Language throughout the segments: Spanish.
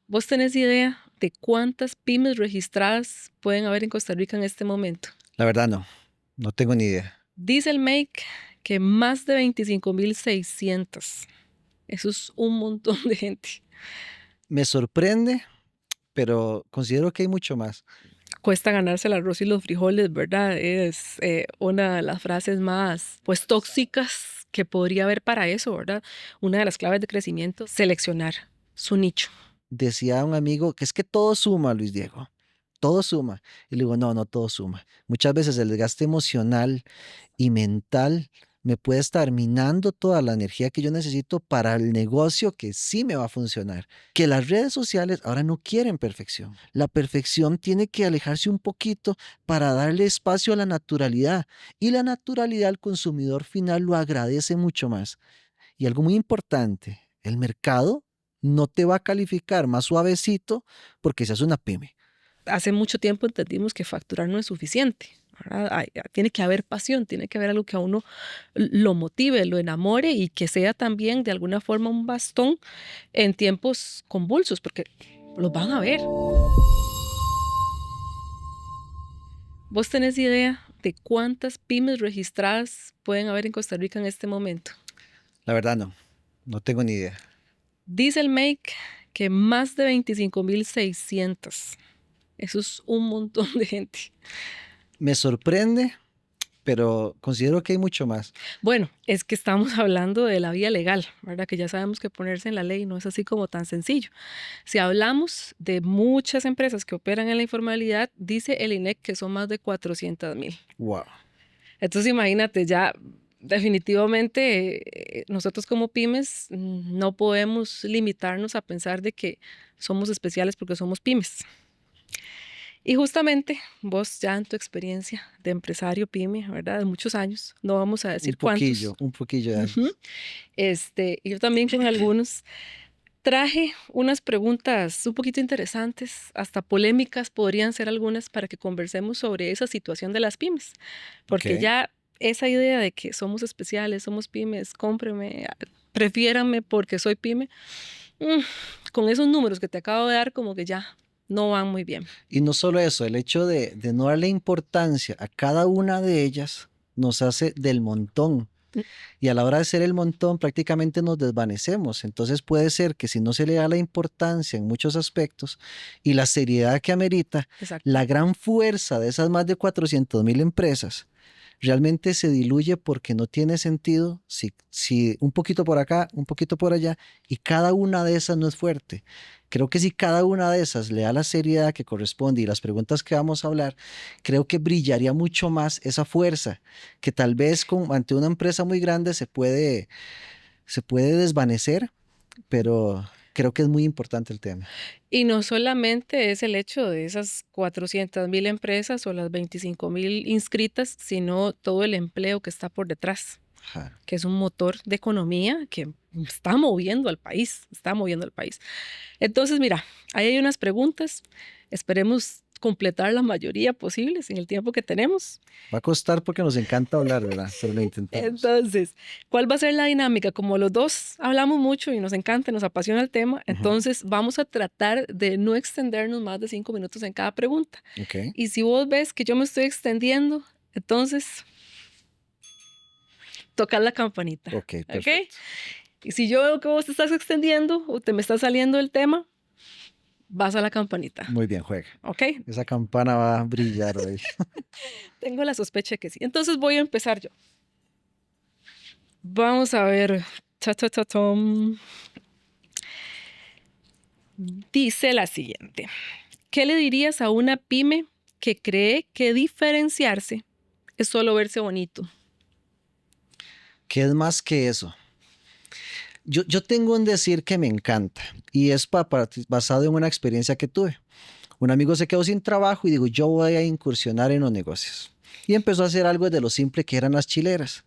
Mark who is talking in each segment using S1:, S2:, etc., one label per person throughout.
S1: ¿Vos tenés idea de cuántas pymes registradas pueden haber en Costa Rica en este momento?
S2: La verdad no tengo ni idea.
S1: Dice el MAKE que más de 25.600. Eso es un montón de gente.
S2: Me sorprende, pero considero que hay mucho más.
S1: Cuesta ganarse el arroz y los frijoles, ¿verdad? Es una de las frases más, pues, tóxicas que podría haber para eso, ¿verdad? Una de las claves de crecimiento, seleccionar su nicho.
S2: Decía un amigo que es que todo suma, Luis Diego, todo suma. Y le digo, no todo suma. Muchas veces el desgaste emocional y mental me puede estar minando toda la energía que yo necesito para el negocio que sí me va a funcionar. Que las redes sociales ahora no quieren perfección. La perfección tiene que alejarse un poquito para darle espacio a la naturalidad. Y la naturalidad al consumidor final lo agradece mucho más. Y algo muy importante, el mercado no te va a calificar más suavecito porque seas una pyme.
S1: Hace mucho tiempo entendimos que facturar no es suficiente, ¿verdad? Tiene que haber pasión, tiene que haber algo que a uno lo motive, lo enamore y que sea también de alguna forma un bastón en tiempos convulsos, porque los van a ver. ¿Vos tenés idea de cuántas pymes registradas pueden haber en Costa Rica en este momento?
S2: La verdad no tengo ni idea.
S1: Dice el MAKE que más de 25.600. Eso es un montón de gente.
S2: Me sorprende, pero considero que hay mucho más.
S1: Bueno, es que estamos hablando de la vía legal, ¿verdad? Que ya sabemos que ponerse en la ley no es así como tan sencillo. Si hablamos de muchas empresas que operan en la informalidad, dice el INEC que son más de 400.000.
S2: Wow.
S1: Entonces imagínate, ya definitivamente nosotros como pymes no podemos limitarnos a pensar de que somos especiales porque somos pymes. Y justamente vos ya en tu experiencia de empresario pyme, ¿verdad? De muchos años, no vamos a decir cuántos.
S2: Un poquillo de
S1: Ujú.
S2: años.
S1: Y yo también con algunos traje unas preguntas un poquito interesantes, hasta polémicas podrían ser algunas para que conversemos sobre esa situación de las pymes,
S2: Ok.
S1: porque ya esa idea de que somos especiales, somos pymes, cómpreme, prefiéranme porque soy pyme, mm, con esos números que te acabo de dar como que ya no van muy bien.
S2: Y no solo eso, el hecho de no darle importancia a cada una de ellas nos hace del montón. Y a la hora de ser el montón prácticamente nos desvanecemos. Entonces puede ser que si no se le da la importancia en muchos aspectos y la seriedad que amerita,
S1: Exacto.
S2: la gran fuerza de esas más de 400.000 empresas realmente se diluye porque no tiene sentido si un poquito por acá, un poquito por allá, y cada una de esas no es fuerte. Creo que si cada una de esas le da la seriedad que corresponde y las preguntas que vamos a hablar, creo que brillaría mucho más esa fuerza que tal vez ante una empresa muy grande se puede desvanecer, pero creo que es muy importante el tema.
S1: Y no solamente es el hecho de esas 400.000 empresas o las 25.000 inscritas, sino todo el empleo que está por detrás,
S2: Ajá.
S1: que es un motor de economía que está moviendo al país, está moviendo al país. Entonces, mira, ahí hay unas preguntas, esperemos completar la mayoría posibles en el tiempo que tenemos.
S2: Va a costar porque nos encanta hablar, ¿verdad? Pero lo intentamos.
S1: Entonces, ¿cuál va a ser la dinámica? Como los dos hablamos mucho y nos encanta, nos apasiona el tema,
S2: Ujú.
S1: entonces vamos a tratar de no extendernos más de 5 minutos en cada pregunta.
S2: Ok.
S1: Y si vos ves que yo me estoy extendiendo, entonces toca la campanita.
S2: Ok,
S1: ¿Ok?
S2: perfecto.
S1: Y si yo veo que vos te estás extendiendo o te me está saliendo el tema, vas a la campanita.
S2: Muy bien, juega.
S1: ¿Ok?
S2: Esa campana va a brillar hoy.
S1: Tengo la sospecha que sí. Entonces voy a empezar yo. Vamos a ver. Ta, ta, ta, tom. Dice la siguiente. ¿Qué le dirías a una pyme que cree que diferenciarse es solo verse bonito?
S2: ¿Qué es más que eso? Yo tengo un decir que me encanta y es basado en una experiencia que tuve. Un amigo se quedó sin trabajo y digo, yo voy a incursionar en los negocios. Y empezó a hacer algo de lo simple que eran las chileras.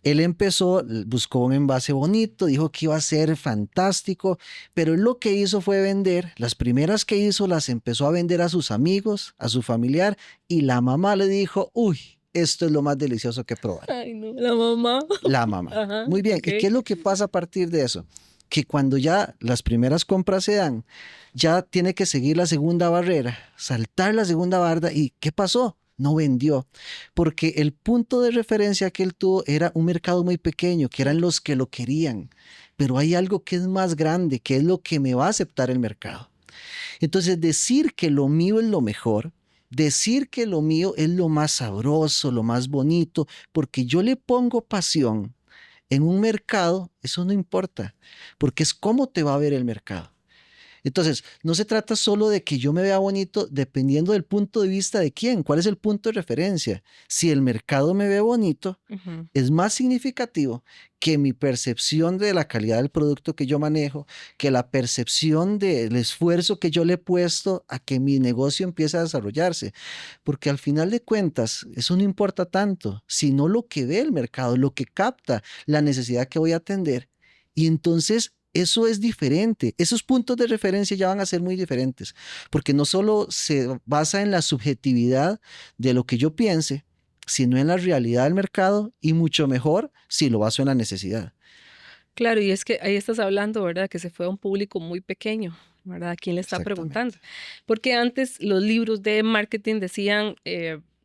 S2: Él empezó, buscó un envase bonito, dijo que iba a ser fantástico, pero él lo que hizo fue vender. Las primeras que hizo las empezó a vender a sus amigos, a su familiar, y la mamá le dijo, uy, esto es lo más delicioso que he probado.
S1: Ay, no, la mamá.
S2: La mamá.
S1: Ajá,
S2: Muy bien.
S1: ok.
S2: ¿Y qué es lo que pasa a partir de eso? que cuando ya las primeras compras se dan, ya tiene que seguir la segunda barrera, saltar la segunda barda y ¿qué pasó? No vendió, porque el punto de referencia que él tuvo era un mercado muy pequeño, que eran
S1: Claro.
S2: los que lo querían, pero hay algo que es más grande, que es lo que me va a aceptar el mercado. Entonces, decir que lo mío es lo mejor, decir que lo mío es lo más sabroso, lo más bonito, porque yo le pongo pasión en un mercado, eso no importa, porque es cómo te va a ver el mercado. Entonces, no se trata solo de que yo me vea bonito dependiendo del punto de vista de quién, cuál es el punto de referencia. Si el mercado me ve bonito,
S1: Ujú.
S2: es más significativo que mi percepción de la calidad del producto que yo manejo, que la percepción del esfuerzo que yo le he puesto a que mi negocio empiece a desarrollarse. Porque al final de cuentas, eso no importa tanto, sino lo que ve el mercado, lo que capta la necesidad que voy a atender. Y entonces eso es diferente. Esos puntos de referencia ya van a ser muy diferentes, porque no solo se basa en la subjetividad de lo que yo piense, sino en la realidad del mercado y mucho mejor si lo baso en la necesidad.
S1: Claro, y es que ahí estás hablando, ¿verdad? Que se fue a un público muy pequeño, ¿verdad? ¿A quién le está preguntando?
S2: Exactamente.
S1: Porque antes los libros de marketing decían,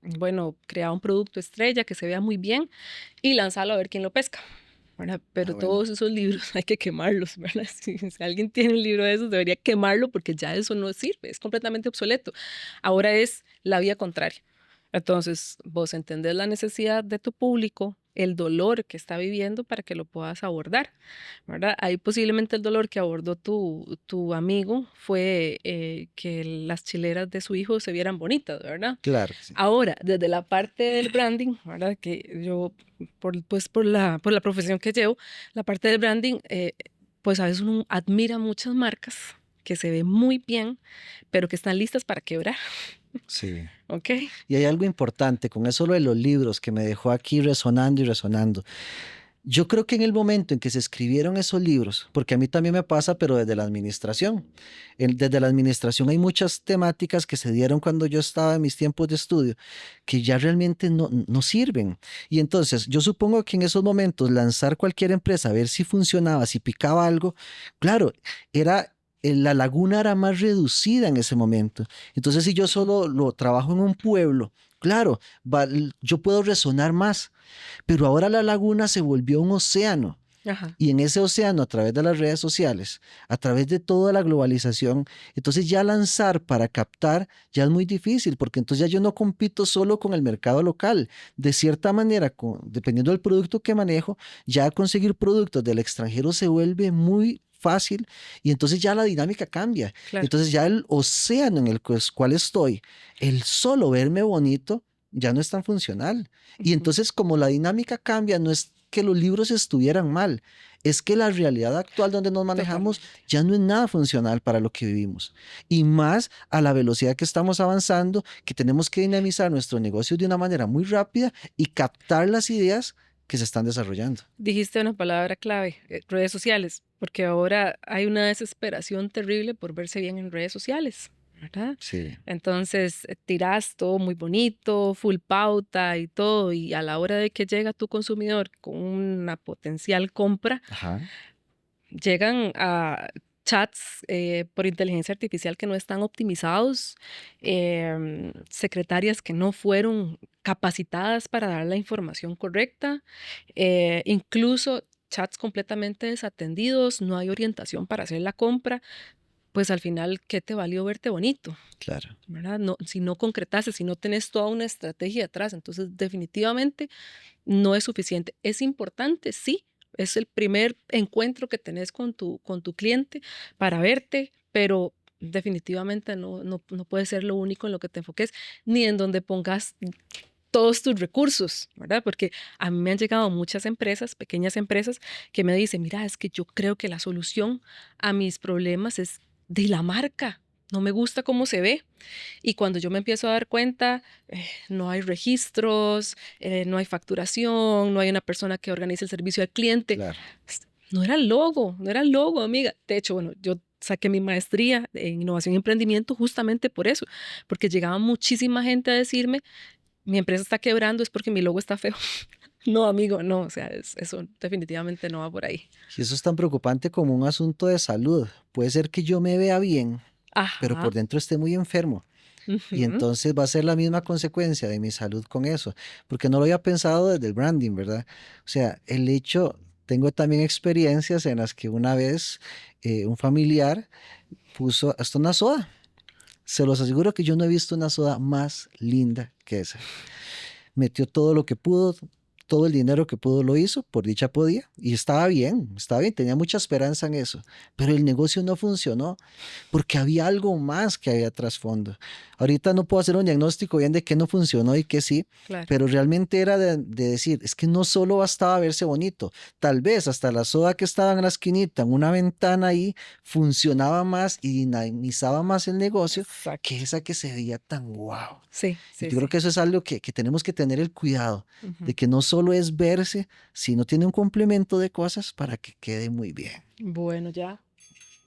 S1: bueno, crea un producto estrella que se vea muy bien y lanzarlo a ver quién lo pesca, ¿verdad?
S2: Ah,
S1: Pero
S2: bueno.
S1: todos esos libros hay que quemarlos, ¿verdad? Si alguien tiene un libro de esos, debería quemarlo porque ya eso no sirve, es completamente obsoleto. Ahora es la vía contraria. Entonces, vos entendés la necesidad de tu público, el dolor que está viviendo para que lo puedas abordar, ¿verdad? Ahí posiblemente el dolor que abordó tu amigo fue que las chileras de su hijo se vieran bonitas, ¿verdad?
S2: Claro que sí.
S1: Ahora, desde la parte del branding, ¿verdad? Que yo, pues por la profesión que llevo, la parte del branding, pues a veces uno admira muchas marcas que se ven muy bien, pero que están listas para quebrar,
S2: Sí.
S1: ¿ok?
S2: Y hay algo importante con eso lo de los libros que me dejó aquí resonando y resonando. Yo creo que en el momento en que se escribieron esos libros, porque a mí también me pasa, pero desde la administración. Desde la administración hay muchas temáticas que se dieron cuando yo estaba en mis tiempos de estudio que ya realmente no sirven. Y entonces yo supongo que en esos momentos lanzar cualquier empresa a ver si funcionaba, si picaba algo, claro, era... La laguna era más reducida en ese momento. Entonces, si yo solo lo trabajo en un pueblo, claro, yo puedo resonar más, pero ahora la laguna se volvió un océano
S1: Ajá.
S2: y en ese océano, a través de las redes sociales, a través de toda la globalización, entonces ya lanzar para captar ya es muy difícil, porque entonces ya yo no compito solo con el mercado local. De cierta manera, dependiendo del producto que manejo, ya conseguir productos del extranjero se vuelve muy fácil y entonces ya la dinámica cambia.
S1: Claro.
S2: Entonces ya el océano en el cual estoy, el solo verme bonito, ya no es tan funcional. Y
S1: Ujú.
S2: entonces como la dinámica cambia, no es que los libros estuvieran mal, es que la realidad actual donde nos manejamos
S1: Totalmente.
S2: ya no es nada funcional para lo que vivimos. Y más a la velocidad que estamos avanzando, que tenemos que dinamizar nuestros negocios de una manera muy rápida y captar las ideas que se están desarrollando.
S1: Dijiste una palabra clave, redes sociales, porque ahora hay una desesperación terrible por verse bien en redes sociales, ¿verdad?
S2: Sí.
S1: Entonces, tirás todo muy bonito, full pauta y todo, y a la hora de que llega tu consumidor con una potencial compra,
S2: Ajá.
S1: llegan a chats por inteligencia artificial que no están optimizados, secretarias que no fueron capacitadas para dar la información correcta, incluso chats completamente desatendidos, no hay orientación para hacer la compra, pues al final, ¿qué te valió verte bonito?
S2: Claro.
S1: ¿Verdad? No, si no concretaste, si no tenés toda una estrategia atrás, entonces definitivamente no es suficiente. Es importante, sí, es el primer encuentro que tenés con tu cliente para verte, pero definitivamente no puede ser lo único en lo que te enfoques, ni en donde pongas todos tus recursos, ¿verdad? Porque a mí me han llegado muchas empresas, pequeñas empresas, que me dicen, mira, es que yo creo que la solución a mis problemas es de la marca. No me gusta cómo se ve. Y cuando yo me empiezo a dar cuenta, no hay registros, no hay facturación, no hay una persona que organice el servicio al cliente.
S2: Claro.
S1: No era no era el logo, amiga. De hecho, bueno, yo saqué mi maestría en innovación y emprendimiento justamente por eso, porque llegaba muchísima gente a decirme, mi empresa está quebrando es porque mi logo está feo. No, amigo, no, o sea, eso definitivamente no va por ahí.
S2: Y eso es tan preocupante como un asunto de salud. Puede ser que yo me vea bien, pero
S1: Ajá.
S2: por dentro esté muy enfermo. Y
S1: Ujú.
S2: entonces va a ser la misma consecuencia de mi salud con eso, porque no lo había pensado desde el branding, ¿verdad? O sea, el hecho, tengo también experiencias en las que una vez un familiar puso hasta una soda. Se los aseguro que yo no he visto una soda más linda que esa. Metió todo lo que pudo, todo el dinero que pudo lo hizo, por dicha podía, y estaba bien, tenía mucha esperanza en eso, pero el negocio no funcionó porque había algo más que había trasfondo. Ahorita no puedo hacer un diagnóstico bien de qué no funcionó y qué sí,
S1: Claro.
S2: pero realmente era de decir, es que no solo bastaba verse bonito, tal vez hasta la soda que estaba en la esquinita, en una ventana ahí, funcionaba más y dinamizaba más el negocio que
S1: Exacto.
S2: esa que se veía tan guau.
S1: Sí,
S2: Y
S1: sí,
S2: yo creo
S1: sí.
S2: que eso es algo que tenemos que tener el cuidado
S1: Ujú.
S2: de que no solo es verse, sino tiene un complemento de cosas para que quede muy bien.
S1: Bueno, ya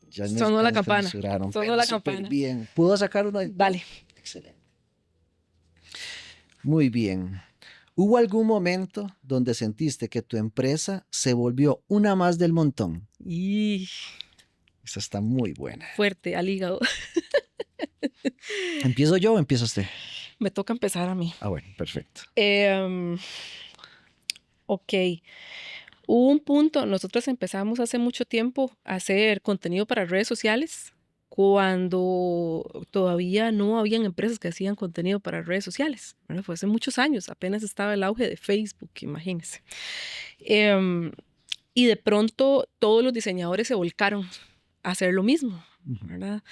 S2: Ya me
S1: sonó la campana.
S2: censuraron,
S1: Sonó
S2: pero
S1: la
S2: súper
S1: campana.
S2: bien. ¿Puedo sacar uno de todo?
S1: Dale.
S2: Excelente. Muy bien. ¿Hubo algún momento donde sentiste que tu empresa se volvió una más del montón?
S1: Y
S2: Esa está muy buena.
S1: fuerte al hígado.
S2: ¿Empiezo yo o empieza usted?
S1: Me toca empezar a mí.
S2: Ah, bueno, perfecto.
S1: Em, ok. Hubo un punto, nosotros empezamos hace mucho tiempo a hacer contenido para redes sociales cuando todavía no habían empresas que hacían contenido para redes sociales. Bueno, fue hace muchos años, apenas estaba el auge de Facebook, imagínense. Em, y de pronto todos los diseñadores se volcaron a hacer lo mismo,
S2: Ujú.
S1: ¿verdad?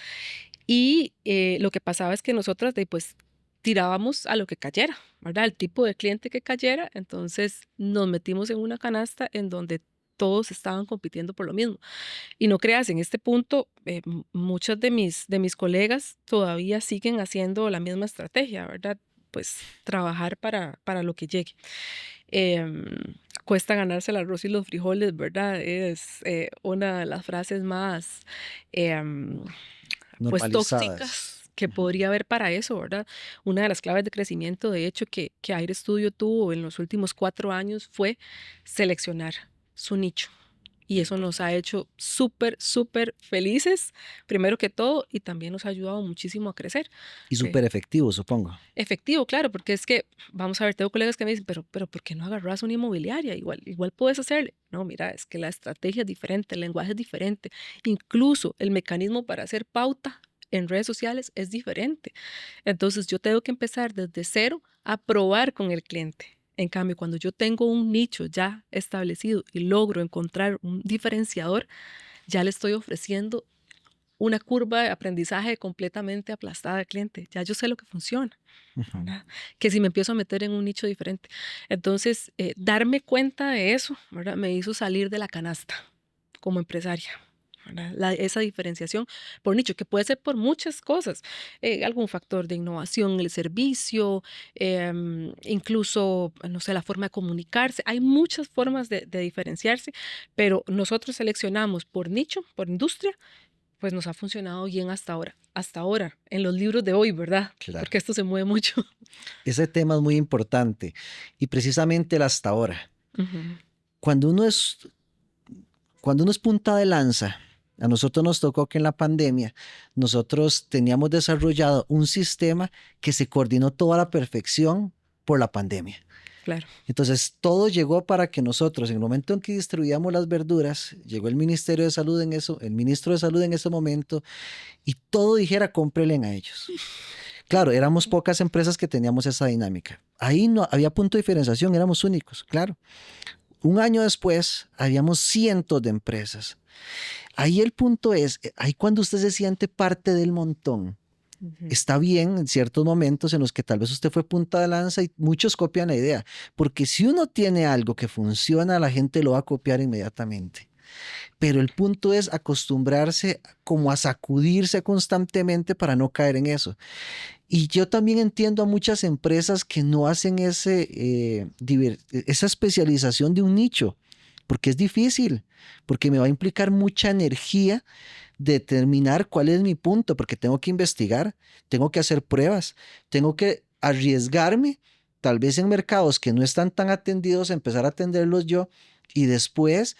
S1: Y lo que pasaba es que nosotras pues tirábamos a lo que cayera, ¿verdad? El tipo de cliente que cayera, entonces nos metimos en una canasta en donde todos estaban compitiendo por lo mismo. Y no creas, en este punto, muchos de mis colegas todavía siguen haciendo la misma estrategia, ¿verdad? Pues trabajar para lo que llegue. Em, Cuesta ganarse el arroz y los frijoles, ¿verdad? Es una de las frases más, em, pues
S2: Normalizadas.
S1: tóxicas que
S2: Ujú.
S1: podría haber para eso, ¿verdad? Una de las claves de crecimiento, de hecho, que Aire Studio tuvo en los últimos 4 años fue seleccionar su nicho. Y eso nos ha hecho súper, súper felices, primero que todo, y también nos ha ayudado muchísimo a crecer.
S2: Y
S1: Eh,
S2: súper efectivo, supongo.
S1: Efectivo, claro, porque es que, vamos a ver, tengo colegas que me dicen, pero ¿por qué no agarras una inmobiliaria? Igual puedes hacerle. No, mira, es que la estrategia es diferente, el lenguaje es diferente, incluso el mecanismo para hacer pauta en redes sociales es diferente. Entonces yo tengo que empezar desde cero a probar con el cliente. En cambio, cuando yo tengo un nicho ya establecido y logro encontrar un diferenciador, ya le estoy ofreciendo una curva de aprendizaje completamente aplastada al cliente. Ya yo sé lo que funciona,
S2: Ujú.
S1: ¿verdad? Que si me empiezo a meter en un nicho diferente. Entonces, darme cuenta de eso, ¿verdad? Me hizo salir de la canasta como empresaria. ¿Verdad? Esa diferenciación por nicho, que puede ser por muchas cosas, algún factor de innovación, el servicio, incluso, no sé, la forma de comunicarse. Hay muchas formas de diferenciarse, pero nosotros seleccionamos por nicho, por industria, pues nos ha funcionado bien hasta ahora, en los libros de hoy, ¿verdad?
S2: Claro.
S1: Porque esto se mueve mucho.
S2: Ese tema es muy importante y precisamente el hasta ahora.
S1: Ujú.
S2: Cuando uno es, cuando uno es punta de lanza, a nosotros nos tocó que en la pandemia nosotros teníamos desarrollado un sistema que se coordinó toda la perfección por la pandemia.
S1: Claro.
S2: Entonces, todo llegó para que nosotros, en el momento en que distribuíamos las verduras, llegó el Ministerio de Salud en eso, el ministro de Salud en ese momento, y todo dijera, cómprenle a ellos. Claro, éramos pocas empresas que teníamos esa dinámica. Ahí no había punto de diferenciación, éramos únicos, claro. Un año después, habíamos cientos de empresas. Ahí el punto es, ahí cuando usted se siente parte del montón,
S1: Ujú.
S2: está bien en ciertos momentos en los que tal vez usted fue punta de lanza y muchos copian la idea, porque si uno tiene algo que funciona, la gente lo va a copiar inmediatamente. Pero el punto es acostumbrarse como a sacudirse constantemente para no caer en eso. Y yo también entiendo a muchas empresas que no hacen esa especialización de un nicho, porque es difícil, porque me va a implicar mucha energía determinar cuál es mi punto, porque tengo que investigar, tengo que hacer pruebas, tengo que arriesgarme tal vez en mercados que no están tan atendidos, empezar a atenderlos yo y después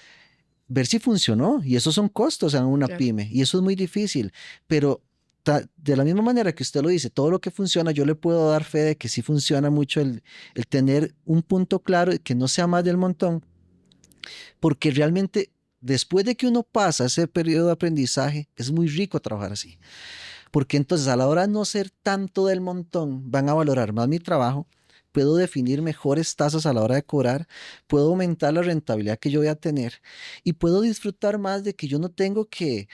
S2: ver si funcionó. Y esos son costos en una
S1: Claro.
S2: pyme y eso es muy difícil. Pero de la misma manera que usted lo dice, todo lo que funciona, yo le puedo dar fe de que sí funciona mucho el tener un punto claro y que no sea más del montón, porque realmente después de que uno pasa ese periodo de aprendizaje, es muy rico trabajar así. Porque entonces a la hora de no ser tanto del montón, van a valorar más mi trabajo, puedo definir mejores tasas a la hora de cobrar, puedo aumentar la rentabilidad que yo voy a tener y puedo disfrutar más de que yo no tengo que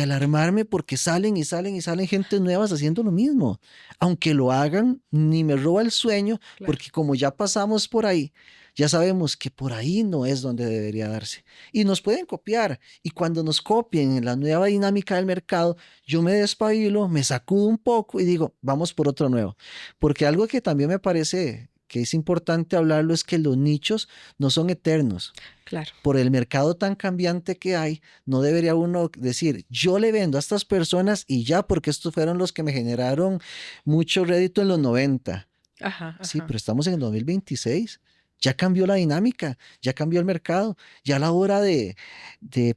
S2: alarmarme porque salen y salen y salen gente nuevas haciendo lo mismo. Aunque lo hagan, ni me roba el sueño
S1: Claro.
S2: porque como ya pasamos por ahí, ya sabemos que por ahí no es donde debería darse. Y nos pueden copiar. Y cuando nos copien en la nueva dinámica del mercado, yo me despabilo, me sacudo un poco y digo, vamos por otro nuevo. Porque algo que también me parece que es importante hablarlo es que los nichos no son eternos.
S1: Claro.
S2: Por el mercado tan cambiante que hay, no debería uno decir, yo le vendo a estas personas y ya, porque estos fueron los que me generaron mucho rédito en los 90.
S1: Ajá,
S2: Sí,
S1: ajá.
S2: pero estamos en el 2026. Ya cambió la dinámica, ya cambió el mercado, ya la hora de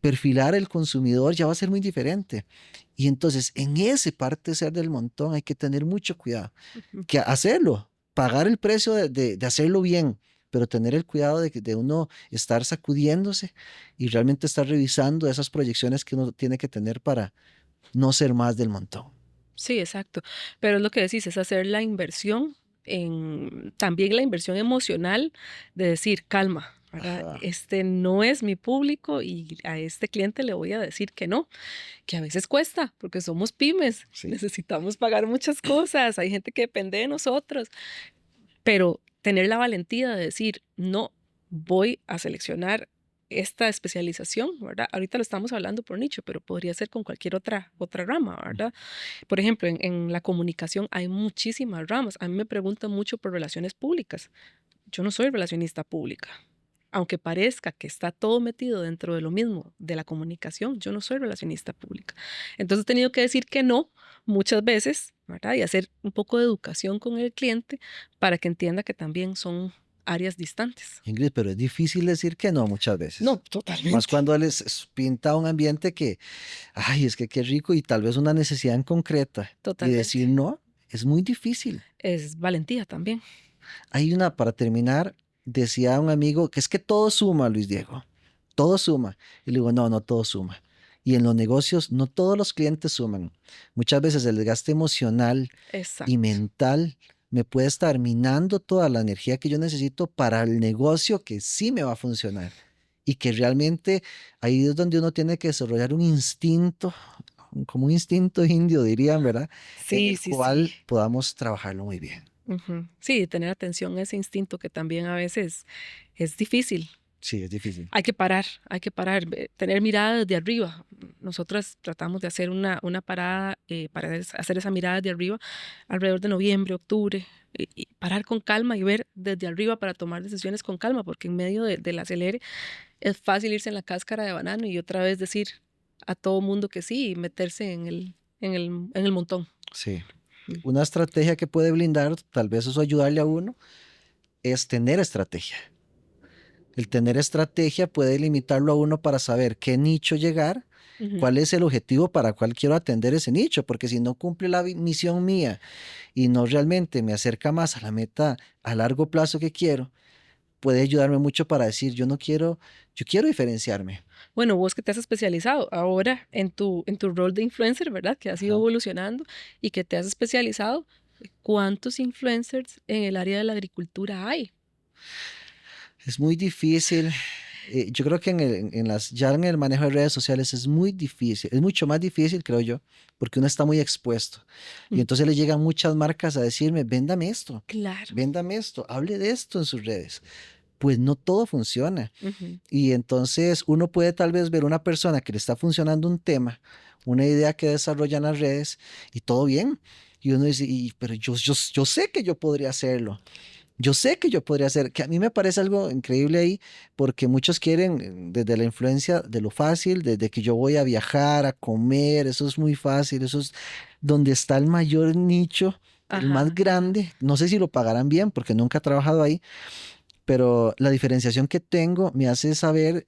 S2: perfilar el consumidor ya va a ser muy diferente. Y entonces, en ese parte ser del montón hay que tener mucho cuidado,
S1: Ujú.
S2: que hacerlo, pagar el precio de hacerlo bien, pero tener el cuidado de uno estar sacudiéndose y realmente estar revisando esas proyecciones que uno tiene que tener para no ser más del montón.
S1: Sí, exacto. Pero es lo que decís, es hacer la inversión también la inversión emocional de decir, calma, ¿verdad?
S2: Ajá,
S1: Este no es mi público y a este cliente le voy a decir que no, que a veces cuesta, porque somos pymes,
S2: sí.
S1: necesitamos pagar muchas cosas, hay gente que depende de nosotros, pero tener la valentía de decir, no, voy a seleccionar esta especialización, ¿verdad? Ahorita lo estamos hablando por nicho, pero podría ser con cualquier otra rama, ¿verdad? Por ejemplo, en la comunicación hay muchísimas ramas. A mí me preguntan mucho por relaciones públicas. Yo no soy relacionista pública. Aunque parezca que está todo metido dentro de lo mismo de la comunicación, yo no soy relacionista pública. Entonces he tenido que decir que no muchas veces, ¿verdad? Y hacer un poco de educación con el cliente para que entienda que también son áreas distantes.
S2: Ingrid, pero es difícil decir que no muchas
S1: No,
S2: veces. Más
S1: totalmente.
S2: cuando pinta un ambiente que, ay, es que qué rico y tal vez una necesidad en concreta. Y decir
S1: Totalmente.
S2: no es muy difícil.
S1: Es valentía también.
S2: Hay una, para terminar, decía un amigo que es que todo suma, Luis Diego. Todo suma. Y le digo, no, no todo suma. Y en los negocios, no todos los clientes suman. Muchas veces el desgaste emocional y
S1: Exacto.
S2: mental me puede estar minando toda la energía que yo necesito para el negocio que sí me va a funcionar. Y que realmente ahí es donde uno tiene que desarrollar un instinto, como un instinto indio, dirían, ¿verdad? En
S1: Sí,
S2: el
S1: sí, sí.
S2: cual podamos trabajarlo muy bien.
S1: Ujú. Sí, tener atención a ese instinto que también a veces es difícil.
S2: Sí, es difícil.
S1: Hay que parar, tener mirada desde arriba. Nosotras tratamos de hacer una parada para hacer esa mirada desde arriba alrededor de noviembre, octubre, y parar con calma y ver desde arriba para tomar decisiones con calma, porque en medio del acelere es fácil irse en la cáscara de banano y otra vez decir a todo mundo que sí y meterse en el montón.
S2: Sí.
S1: Mm.
S2: Una estrategia que puede blindar, tal vez eso ayudarle a uno, es tener estrategia. El tener estrategia puede limitarlo a uno para saber qué nicho llegar,
S1: Ujú.
S2: cuál es el objetivo para cuál quiero atender ese nicho, porque si no cumple la misión mía y no realmente me acerca más a la meta a largo plazo que quiero, puede ayudarme mucho para decir, yo no quiero, yo quiero diferenciarme.
S1: Bueno, vos que te has especializado ahora en tu rol de influencer, ¿verdad? Que has ido
S2: Ajá.
S1: evolucionando y que te has especializado. ¿Cuántos influencers en el área de la agricultura hay?
S2: Es muy difícil. Yo creo que ya en el manejo de redes sociales es muy difícil, es mucho más difícil, creo yo, porque uno está muy expuesto. Y
S1: Mm.
S2: entonces le llegan muchas marcas a decirme,
S1: Claro.
S2: véndame esto, hable de esto en sus redes. Pues no todo funciona.
S1: Ujú.
S2: Y entonces uno puede tal vez ver una persona que le está funcionando un tema, una idea que desarrolla en las redes y todo bien. Y uno dice, pero yo sé que yo podría hacerlo. Yo sé que yo podría hacer, que a mí me parece algo increíble ahí, porque muchos quieren desde la influencia de lo fácil, desde que yo voy a viajar, a comer, eso es muy fácil, eso es donde está el mayor nicho el más
S1: Ajá.
S2: grande, no sé si lo pagarán bien porque nunca he trabajado ahí, pero la diferenciación que tengo me hace saber,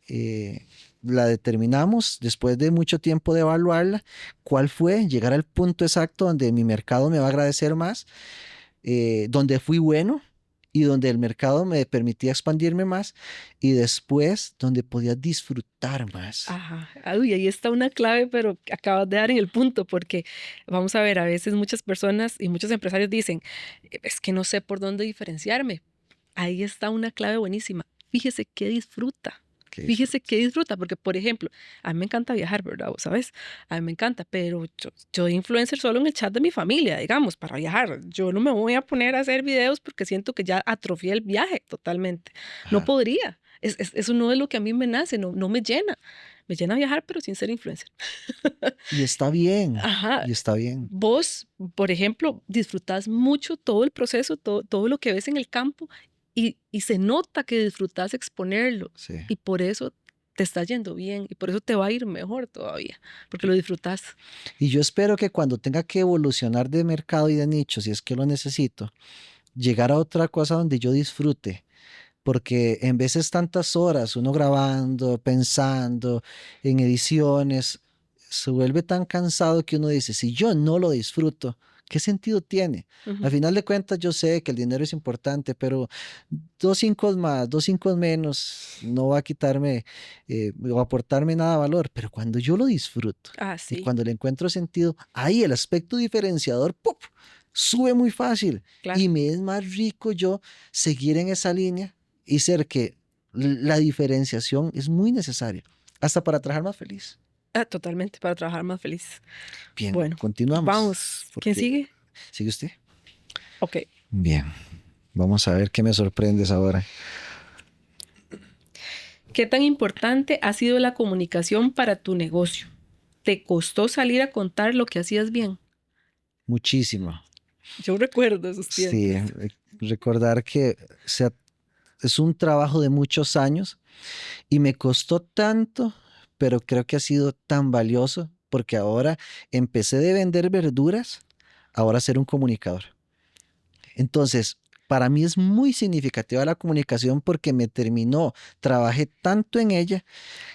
S2: la determinamos después de mucho tiempo de evaluarla, cuál fue, llegar al punto exacto donde mi mercado me va a agradecer más, donde fui bueno y donde el mercado me permitía expandirme más y después donde podía disfrutar más.
S1: Ajá. Uy, ahí está una clave, pero que acabas de dar en el punto, porque vamos a ver, a veces muchas personas y muchos empresarios dicen, es que no sé por dónde diferenciarme. Ahí está una clave buenísima. Fíjese qué disfruta.
S2: Que
S1: Fíjese
S2: disfrute.
S1: qué disfruta, porque por ejemplo, a mí me encanta viajar, ¿verdad? ¿Vos sabes? A mí me encanta, pero yo influencer solo en el chat de mi familia, digamos, para viajar. Yo no me voy a poner a hacer videos porque siento que ya atrofié el viaje totalmente. No
S2: Ajá.
S1: podría. Eso no es lo que a mí me nace, no me llena. Me llena viajar, pero sin ser influencer.
S2: Y está bien,
S1: Ajá.
S2: y está bien.
S1: Vos, por ejemplo, disfrutás mucho todo el proceso, todo lo que ves en el campo y se nota que disfrutás exponerlo
S2: Sí.
S1: y por eso te está yendo bien y por eso te va a ir mejor todavía, porque lo disfrutás.
S2: Y yo espero que cuando tenga que evolucionar de mercado y de nicho, si es que lo necesito, llegar a otra cosa donde yo disfrute, porque en veces tantas horas uno grabando, pensando en ediciones, se vuelve tan cansado que uno dice, si yo no lo disfruto, ¿qué sentido tiene? Al
S1: Ujú.
S2: final de cuentas yo sé que el dinero es importante, pero 2 5 más, 2 5 menos, no va a quitarme, o aportarme nada de valor, pero cuando yo lo disfruto
S1: Ah,
S2: y
S1: sí,
S2: cuando le encuentro sentido, ahí el aspecto diferenciador, ¡puf!, sube muy fácil
S1: claro.
S2: y me es más rico yo seguir en esa línea y ser que la diferenciación es muy necesaria, hasta para trabajar más feliz.
S1: Ah, totalmente, para trabajar más feliz.
S2: Bien,
S1: Bueno,
S2: continuamos,
S1: vamos. ¿Quién
S2: porque
S1: sigue?
S2: sigue usted.
S1: Ok.
S2: Bien, vamos a ver qué me sorprendes ahora.
S1: ¿Qué tan importante ha sido la comunicación para tu negocio? ¿Te costó salir a contar lo que hacías bien?
S2: Muchísimo.
S1: Yo recuerdo esos
S2: Sí,
S1: tiempos.
S2: recordar que es un trabajo de muchos años y me costó tanto, pero creo que ha sido tan valioso porque ahora empecé de vender verduras, ahora a ser un comunicador. Entonces, para mí es muy significativa la comunicación porque me terminó, trabajé tanto en ella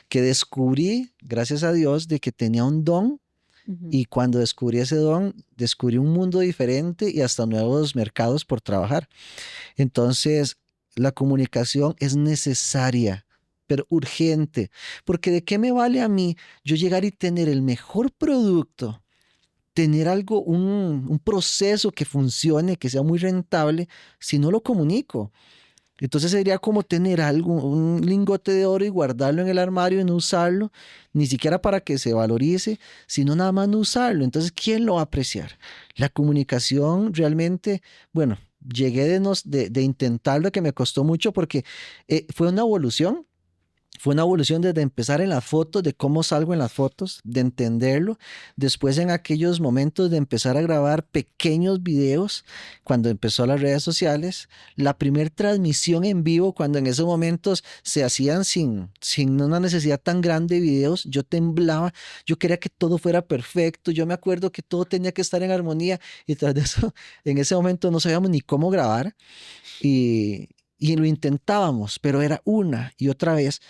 S2: que descubrí, gracias a Dios, de que tenía un don
S1: Ujú.
S2: y cuando descubrí ese don, descubrí un mundo diferente y hasta nuevos mercados por trabajar. Entonces, la comunicación es necesaria, pero urgente, porque ¿de qué me vale a mí yo llegar y tener el mejor producto, tener algo, un proceso que funcione, que sea muy rentable, si no lo comunico? Entonces sería como tener algo, un lingote de oro y guardarlo en el armario y no usarlo, ni siquiera para que se valorice, sino nada más no usarlo. Entonces, ¿quién lo va a apreciar? La comunicación realmente, bueno, llegué de intentarlo, que me costó mucho porque fue una evolución. Fue una evolución desde empezar en las fotos, de cómo salgo en las fotos, de entenderlo. Después en aquellos momentos de empezar a grabar pequeños videos cuando empezó las redes sociales. La primer transmisión en vivo cuando en esos momentos se hacían sin una necesidad tan grande de videos. Yo temblaba, yo quería que todo fuera perfecto. Yo me acuerdo que todo tenía que estar en armonía y tras de eso, en ese momento no sabíamos ni cómo grabar y lo intentábamos, pero era una y otra vez.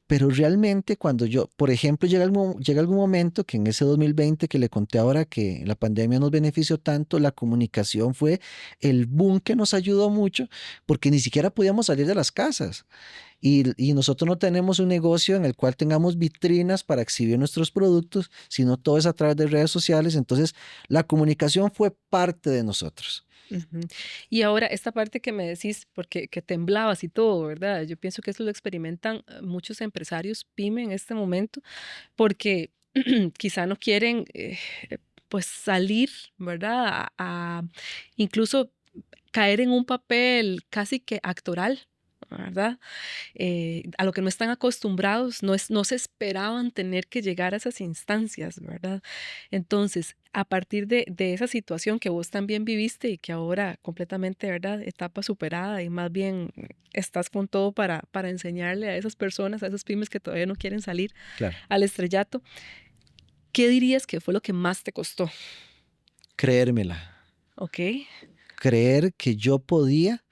S2: Pero realmente cuando yo, por ejemplo, llega algún momento que en ese 2020 que le conté ahora que la pandemia nos benefició tanto, la comunicación fue el boom que nos ayudó mucho porque ni siquiera podíamos salir de las casas. Y nosotros no tenemos un negocio en el cual tengamos vitrinas para exhibir nuestros productos, sino todo es a través de redes sociales. Entonces, la comunicación fue parte de nosotros.
S1: Ujú. Y ahora, esta parte que me decís, porque que temblabas y todo, ¿verdad? Yo pienso que eso lo experimentan muchos empresarios pyme en este momento, porque quizá no quieren, pues, salir, ¿verdad? Incluso caer en un papel casi que actoral, ¿verdad? A lo que no están acostumbrados, no se esperaban tener que llegar a esas instancias, ¿verdad? Entonces, a partir de esa situación que vos también viviste y que ahora completamente, ¿verdad? Etapa superada y más bien estás con todo para enseñarle a esas personas, a esas pymes que todavía no quieren salir
S2: Claro.
S1: al estrellato, ¿qué dirías que fue lo que más te costó?
S2: Creérmela.
S1: ¿Ok?
S2: creer que yo podía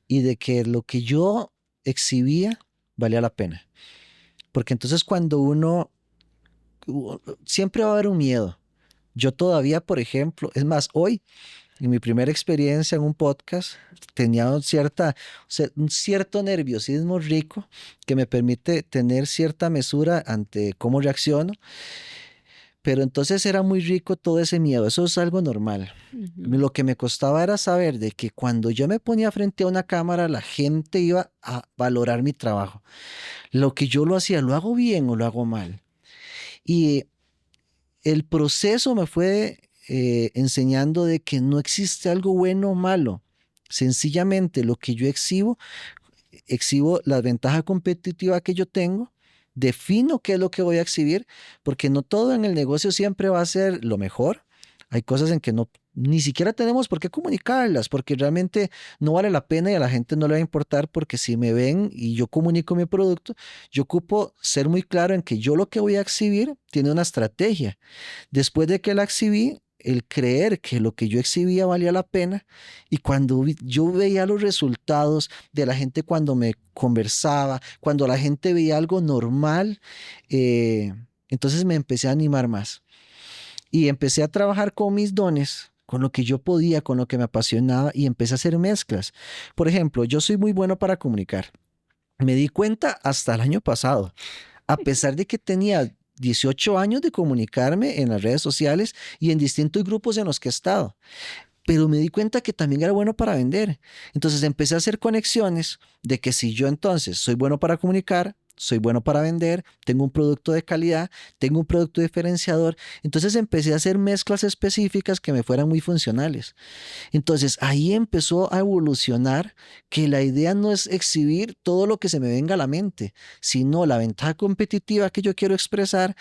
S2: y de que lo que yo exhibía valía la pena. Porque entonces cuando siempre va a haber un miedo. Yo todavía, por ejemplo, es más, hoy, en mi primera experiencia en un podcast, tenía un cierto nerviosismo rico que me permite tener cierta mesura ante cómo reacciono, pero entonces era muy rico todo ese miedo, eso es algo normal.
S1: Ujú.
S2: Lo que me costaba era saber de que cuando yo me ponía frente a una cámara, la gente iba a valorar mi trabajo. Lo que yo lo hacía, ¿lo hago bien o lo hago mal? Y el proceso me fue enseñando de que no existe algo bueno o malo. Sencillamente lo que yo exhibo la ventaja competitiva que yo tengo, defino qué es lo que voy a exhibir, porque no todo en el negocio siempre va a ser lo mejor. Hay cosas en que no, ni siquiera tenemos por qué comunicarlas, porque realmente no vale la pena y a la gente no le va a importar, porque si me ven y yo comunico mi producto, yo ocupo ser muy claro en que yo lo que voy a exhibir tiene una estrategia. Después de que la exhibí, el creer que lo que yo exhibía valía la pena y cuando yo veía los resultados de la gente cuando me conversaba, cuando la gente veía algo normal, eh, entonces me empecé a animar más y empecé a trabajar con mis dones, con lo que yo podía, con lo que me apasionaba y empecé a hacer mezclas. Por ejemplo, yo soy muy bueno para comunicar. Me di cuenta hasta el año pasado, a pesar de que tenía 18 años de comunicarme en las redes sociales y en distintos grupos en los que he estado, pero me di cuenta que también era bueno para vender. Entonces empecé a hacer conexiones de que si yo entonces soy bueno para comunicar, soy bueno para vender, tengo un producto de calidad, tengo un producto diferenciador, entonces empecé a hacer mezclas específicas que me fueran muy funcionales. Entonces ahí empezó a evolucionar que la idea no es exhibir todo lo que se me venga a la mente, sino la ventaja competitiva que yo quiero expresar.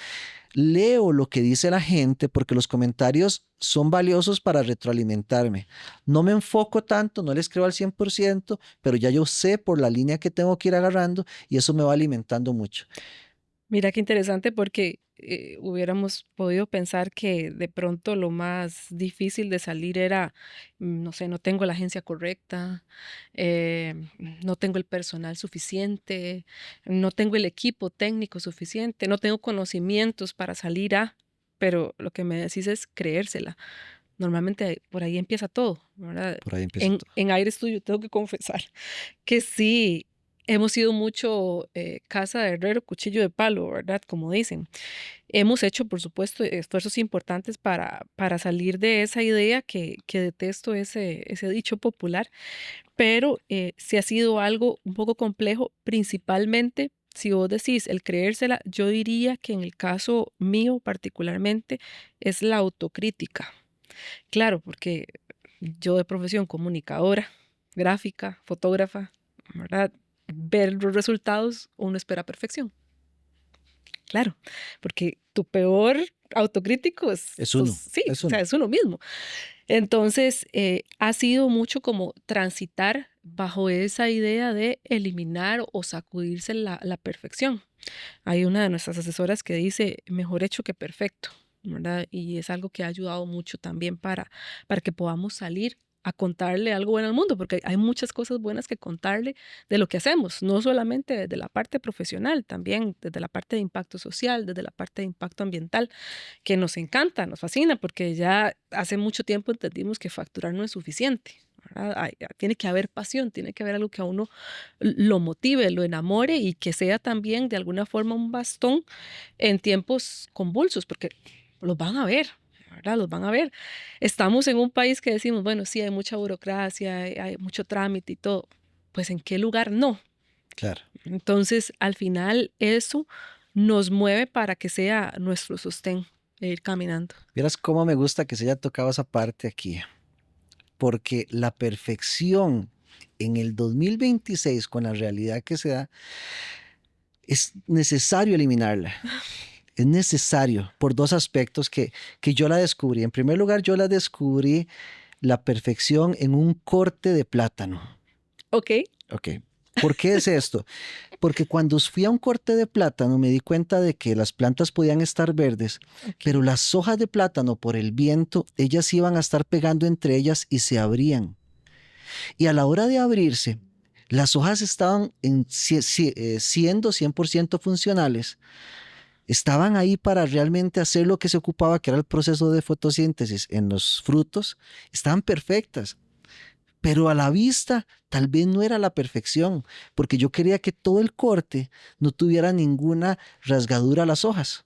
S2: Leo lo que dice la gente porque los comentarios son valiosos para retroalimentarme. No me enfoco tanto, no les creo al 100%, pero ya yo sé por la línea que tengo que ir agarrando y eso me va alimentando mucho.
S1: Mira qué interesante porque hubiéramos podido pensar que de pronto lo más difícil de salir era, no sé, no tengo la agencia correcta, eh, no tengo el personal suficiente, no tengo el equipo técnico suficiente, no tengo conocimientos para salir a, pero lo que me decís es creérsela. Normalmente por ahí empieza todo, ¿verdad?
S2: Por ahí empieza todo.
S1: En Aire Studio tengo que confesar que sí, hemos sido mucho casa de herrero, cuchillo de palo, ¿verdad? Como dicen. Hemos hecho, por supuesto, esfuerzos importantes para salir de esa idea que detesto ese dicho popular, pero sí ha sido algo un poco complejo, principalmente. Si vos decís el creérsela, yo diría que en el caso mío particularmente es la autocrítica. Claro, porque yo de profesión comunicadora, gráfica, fotógrafa, ¿verdad? Ver los resultados, uno espera perfección. Claro, porque tu peor autocrítico
S2: Es uno,
S1: sí,
S2: es
S1: o sea,
S2: uno.
S1: es uno mismo. Entonces, ha sido mucho como transitar bajo esa idea de eliminar o sacudirse la perfección. Hay una de nuestras asesoras que dice, mejor hecho que perfecto, ¿verdad? Y es algo que ha ayudado mucho también para que podamos salir a contarle algo bueno al mundo, porque hay muchas cosas buenas que contarle de lo que hacemos, no solamente desde la parte profesional, también desde la parte de impacto social, desde la parte de impacto ambiental, que nos encanta, nos fascina, porque ya hace mucho tiempo entendimos que facturar no es suficiente. ¿Verdad? Tiene que haber pasión, tiene que haber algo que a uno lo motive, lo enamore y que sea también de alguna forma un bastón en tiempos convulsos, porque los van a ver, ¿verdad? Los van a ver. Estamos en un país que decimos, bueno, sí, hay mucha burocracia, hay mucho trámite y todo. Pues ¿en qué lugar no?
S2: Claro.
S1: Entonces, al final, eso nos mueve para que sea nuestro sostén e ir caminando.
S2: Vieras cómo me gusta que se haya tocado esa parte aquí, porque la perfección en el 2026 con la realidad que se da, es necesario eliminarla. Es necesario por dos aspectos que yo la descubrí. En primer lugar, yo la descubrí la perfección en un corte de plátano.
S1: Ok,
S2: Ok. ¿Por qué es esto? Porque cuando fui a un corte de plátano me di cuenta de que las plantas podían estar verdes, pero
S1: ok.
S2: las hojas de plátano por el viento, ellas iban a estar pegando entre ellas y se abrían. Y a la hora de abrirse, las hojas estaban siendo 100% funcionales. Estaban ahí para realmente hacer lo que se ocupaba, que era el proceso de fotosíntesis en los frutos. Estaban perfectas, pero a la vista tal vez no era la perfección, porque yo quería que todo el corte no tuviera ninguna rasgadura a las hojas.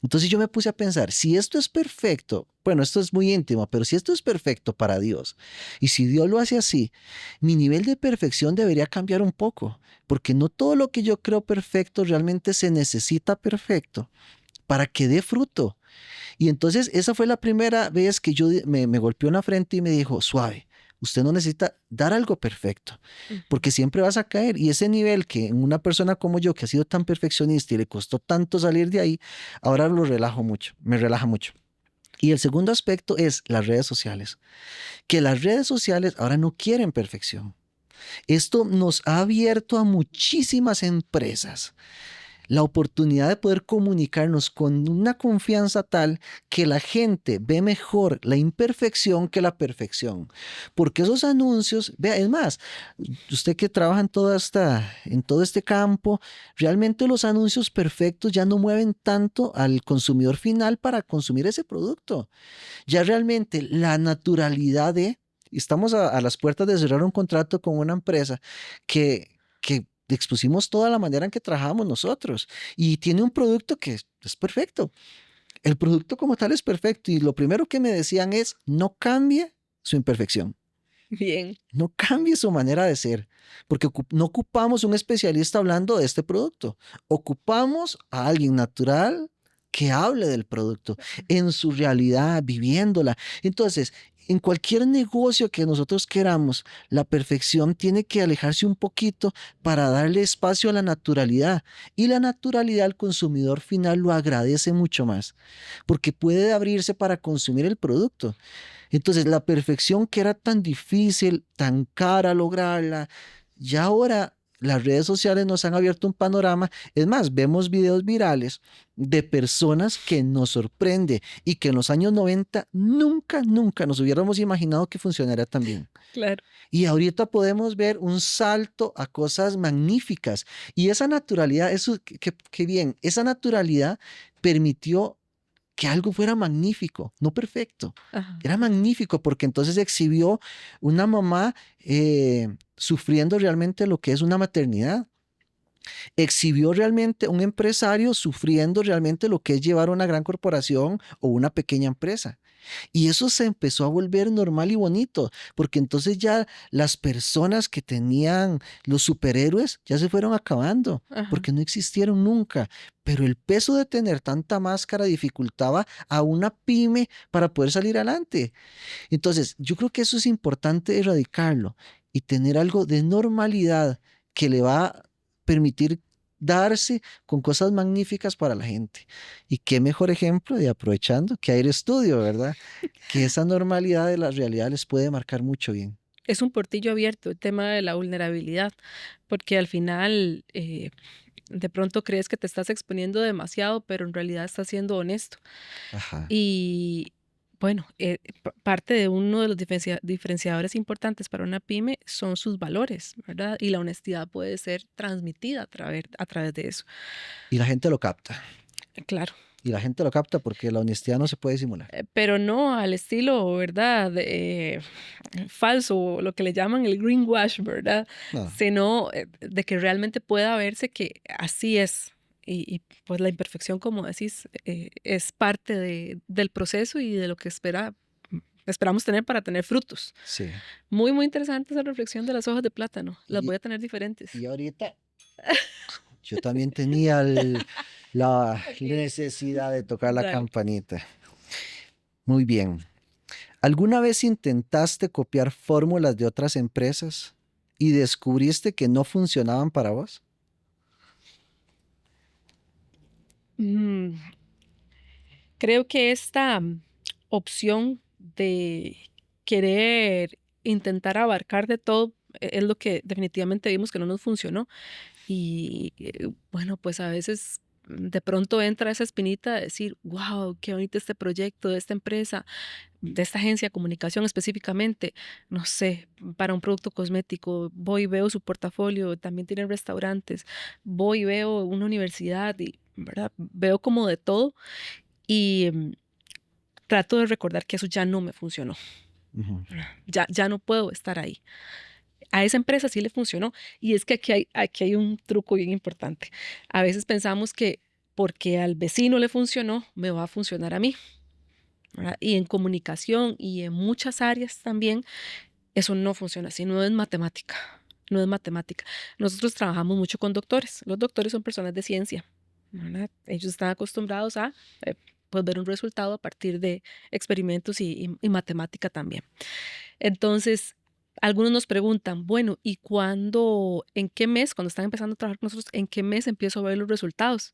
S2: Entonces yo me puse a pensar, si esto es perfecto, bueno, esto es muy íntimo, pero si esto es perfecto para Dios, y si Dios lo hace así, mi nivel de perfección debería cambiar un poco, porque no todo lo que yo creo perfecto realmente se necesita perfecto para que dé fruto. Y entonces esa fue la primera vez que me golpeó en la frente y me dijo, suave, usted no necesita dar algo perfecto,
S1: Ujú.
S2: porque siempre vas a caer. Y ese nivel que en una persona como yo, que ha sido tan perfeccionista y le costó tanto salir de ahí, ahora lo relajo mucho, me relaja mucho. Y el segundo aspecto es las redes sociales, que las redes sociales ahora no quieren perfección. Esto nos ha abierto a muchísimas empresas la oportunidad de poder comunicarnos con una confianza tal que la gente ve mejor la imperfección que la perfección. Porque esos anuncios, vea, es más, usted que trabaja en todo este campo, realmente los anuncios perfectos ya no mueven tanto al consumidor final para consumir ese producto. Ya realmente la naturalidad de, estamos a las puertas de cerrar un contrato con una empresa que expusimos toda la manera en que trabajamos nosotros y tiene un producto que es perfecto. El producto como tal es perfecto y lo primero que me decían es no cambie su imperfección,
S1: Bien,
S2: no cambie su manera de ser, porque no ocupamos un especialista hablando de este producto, ocupamos a alguien natural que hable del producto en su realidad, viviéndola. Entonces, en cualquier negocio que nosotros queramos, la perfección tiene que alejarse un poquito para darle espacio a la naturalidad. Y la naturalidad al consumidor final lo agradece mucho más, porque puede abrirse para consumir el producto. Entonces, la perfección que era tan difícil, tan cara lograrla, ya ahora las redes sociales nos han abierto un panorama. Es más, vemos videos virales de personas que nos sorprende y que en los años 90 nunca nos hubiéramos imaginado que funcionaría tan bien.
S1: claro.
S2: Y ahorita podemos ver un salto a cosas magníficas. Y esa naturalidad, eso, que bien, esa naturalidad permitió que algo fuera magnífico, no perfecto.
S1: Ajá.
S2: Era magnífico porque entonces exhibió una mamá sufriendo realmente lo que es una maternidad. Exhibió realmente un empresario sufriendo realmente lo que es llevar una gran corporación o una pequeña empresa. Y eso se empezó a volver normal y bonito, porque entonces ya las personas que tenían los superhéroes ya se fueron acabando,
S1: Ajá.
S2: porque no existieron nunca. Pero el peso de tener tanta máscara dificultaba a una pyme para poder salir adelante. Entonces, yo creo que eso es importante erradicarlo y tener algo de normalidad que le va a permitir darse con cosas magníficas para la gente. Y qué mejor ejemplo de aprovechando que Aire Studio, ¿verdad? Que esa normalidad de la realidad les puede marcar mucho bien.
S1: Es un portillo abierto el tema de la vulnerabilidad, porque al final de pronto crees que te estás exponiendo demasiado, pero en realidad estás siendo honesto.
S2: Ajá.
S1: Y bueno, parte de uno de los diferenciadores importantes para una pyme son sus valores, ¿verdad? Y la honestidad puede ser transmitida a través de eso.
S2: Y la gente lo capta.
S1: Claro,
S2: Y la gente lo capta porque la honestidad no se puede simular.
S1: pero no al estilo, ¿verdad? Falso, lo que le llaman el greenwash, ¿verdad?
S2: No,
S1: Sino de que realmente pueda verse que así es. Pues la imperfección, como decís, es parte del proceso y de lo que esperamos tener para tener frutos.
S2: sí.
S1: Muy, muy interesante esa reflexión de las hojas de plátano. Las
S2: Y,
S1: voy a tener diferentes.
S2: y ahorita yo también tenía la
S1: Ok,
S2: necesidad de tocar la
S1: dale.
S2: campanita. Muy bien. ¿Alguna vez intentaste copiar fórmulas de otras empresas y descubriste que no funcionaban para vos?
S1: Mm, Creo que esta opción de querer intentar abarcar de todo es lo que definitivamente vimos que no nos funcionó. Y bueno, pues a veces de pronto entra esa espinita de decir, wow, qué bonito este proyecto de esta empresa, de esta agencia de comunicación específicamente, no sé, para un producto cosmético, voy y veo su portafolio, también tienen restaurantes, voy y veo una universidad y, ¿verdad? Veo como de todo y trato de recordar que eso ya no me funcionó,
S2: Ujú.
S1: ya no puedo estar ahí. A esa empresa sí le funcionó. Y es que aquí hay un truco bien importante. A veces pensamos que porque al vecino le funcionó, me va a funcionar a mí, ¿verdad? Y en comunicación y en muchas áreas también, eso no funciona así, no es matemática. No es matemática. Nosotros trabajamos mucho con doctores. Los doctores son personas de ciencia, ¿verdad? Ellos están acostumbrados a pues, ver un resultado a partir de experimentos y matemática también. Entonces, algunos nos preguntan, bueno, ¿y cuándo, en qué mes, cuando están empezando a trabajar con nosotros, en qué mes empiezo a ver los resultados?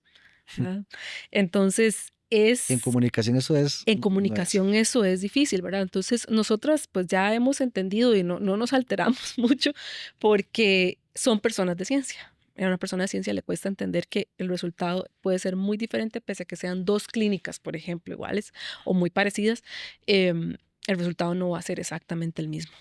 S1: ¿Verdad? Entonces,
S2: En
S1: es,
S2: comunicación eso es,
S1: en
S2: no es.
S1: comunicación eso es difícil, ¿verdad? Entonces, nosotras pues ya hemos entendido y no nos alteramos mucho porque son personas de ciencia. A una persona de ciencia le cuesta entender que el resultado puede ser muy diferente, pese a que sean dos clínicas, por ejemplo, iguales o muy parecidas, el resultado no va a ser exactamente el mismo.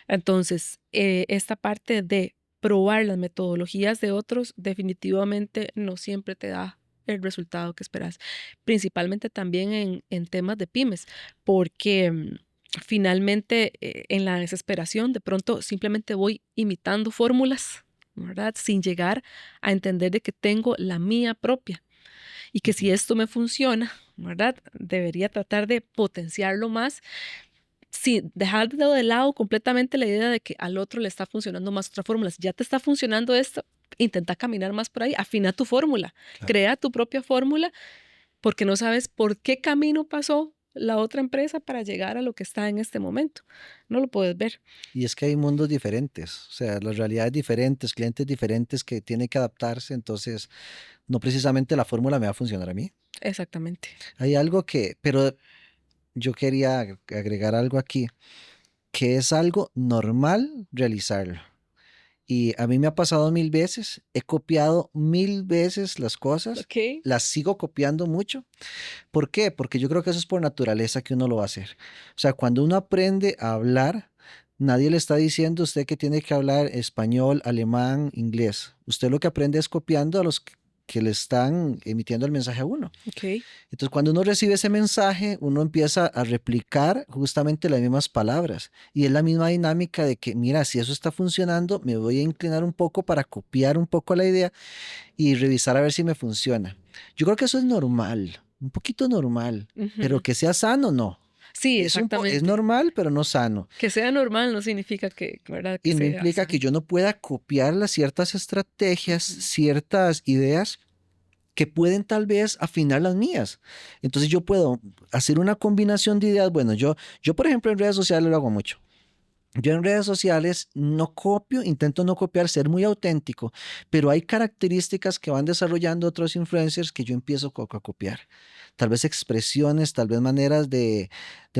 S1: Entonces, esta parte de probar las metodologías de otros definitivamente no siempre te da el resultado que esperas, principalmente también en temas de pymes, porque finalmente en la desesperación de pronto simplemente voy imitando fórmulas, ¿verdad? Sin llegar a entender de que tengo la mía propia y que si
S2: Ujú.
S1: esto me funciona, ¿verdad? Debería tratar de potenciarlo más sin dejar de lado completamente la idea de que al otro le está funcionando más otra fórmula. Si ya te está funcionando esto, intenta caminar más por ahí, afina tu fórmula,
S2: Claro.
S1: crea tu propia fórmula, porque no sabes por qué camino pasó la otra empresa para llegar a lo que está en este momento. No lo puedes ver.
S2: Y es que hay mundos diferentes, o sea, las realidades diferentes, clientes diferentes que tienen que adaptarse, entonces no precisamente la fórmula me va a funcionar a mí.
S1: Exactamente.
S2: Hay algo que, pero yo quería agregar algo aquí, que es algo normal realizarlo. Y a mí me ha pasado 1000 veces, he copiado 1000 veces las cosas,
S1: Ok.
S2: las sigo copiando mucho. ¿Por qué? Porque yo creo que eso es por naturaleza que uno lo va a hacer. O sea, cuando uno aprende a hablar, nadie le está diciendo a usted que tiene que hablar español, alemán, inglés. Usted lo que aprende es copiando a los que le están emitiendo el mensaje a uno.
S1: Ok.
S2: Entonces, cuando uno recibe ese mensaje, uno empieza a replicar justamente las mismas palabras. Y es la misma dinámica de que, mira, si eso está funcionando, me voy a inclinar un poco para copiar un poco la idea y revisar a ver si me funciona. Yo creo que eso es normal, un poquito normal, pero
S1: Ujú.
S2: que sea sano, no.
S1: Sí,
S2: Es
S1: exactamente.
S2: normal, pero no sano.
S1: Que sea normal no significa que, ¿verdad? Que
S2: Y no
S1: sea
S2: implica que
S1: sano.
S2: yo no pueda copiar las ciertas estrategias,
S1: Ujú.
S2: ciertas ideas que pueden tal vez afinar las mías. Entonces yo puedo hacer una combinación de ideas. Bueno, yo por ejemplo en redes sociales lo hago mucho. Yo en redes sociales no copio, intento no copiar, ser muy auténtico, pero hay características que van desarrollando otros influencers que yo empiezo a copiar. Tal vez expresiones, tal vez maneras de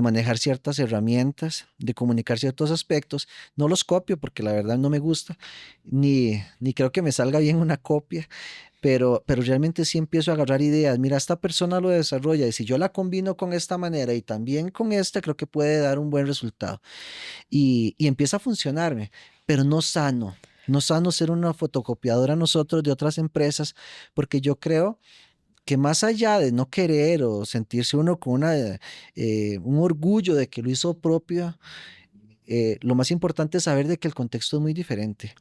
S2: manejar ciertas herramientas, de comunicar ciertos aspectos. No los copio porque la verdad no me gusta, ni creo que me salga bien una copia, pero realmente sí empiezo a agarrar ideas. Mira, esta persona lo desarrolla y si yo la combino con esta manera y también con esta, creo que puede dar un buen resultado y empieza a funcionarme, pero no sano. No sano ser una fotocopiadora nosotros de otras empresas, porque yo creo que más allá de no querer o sentirse uno con un orgullo de que lo hizo propio, lo más importante es saber de que el contexto es muy diferente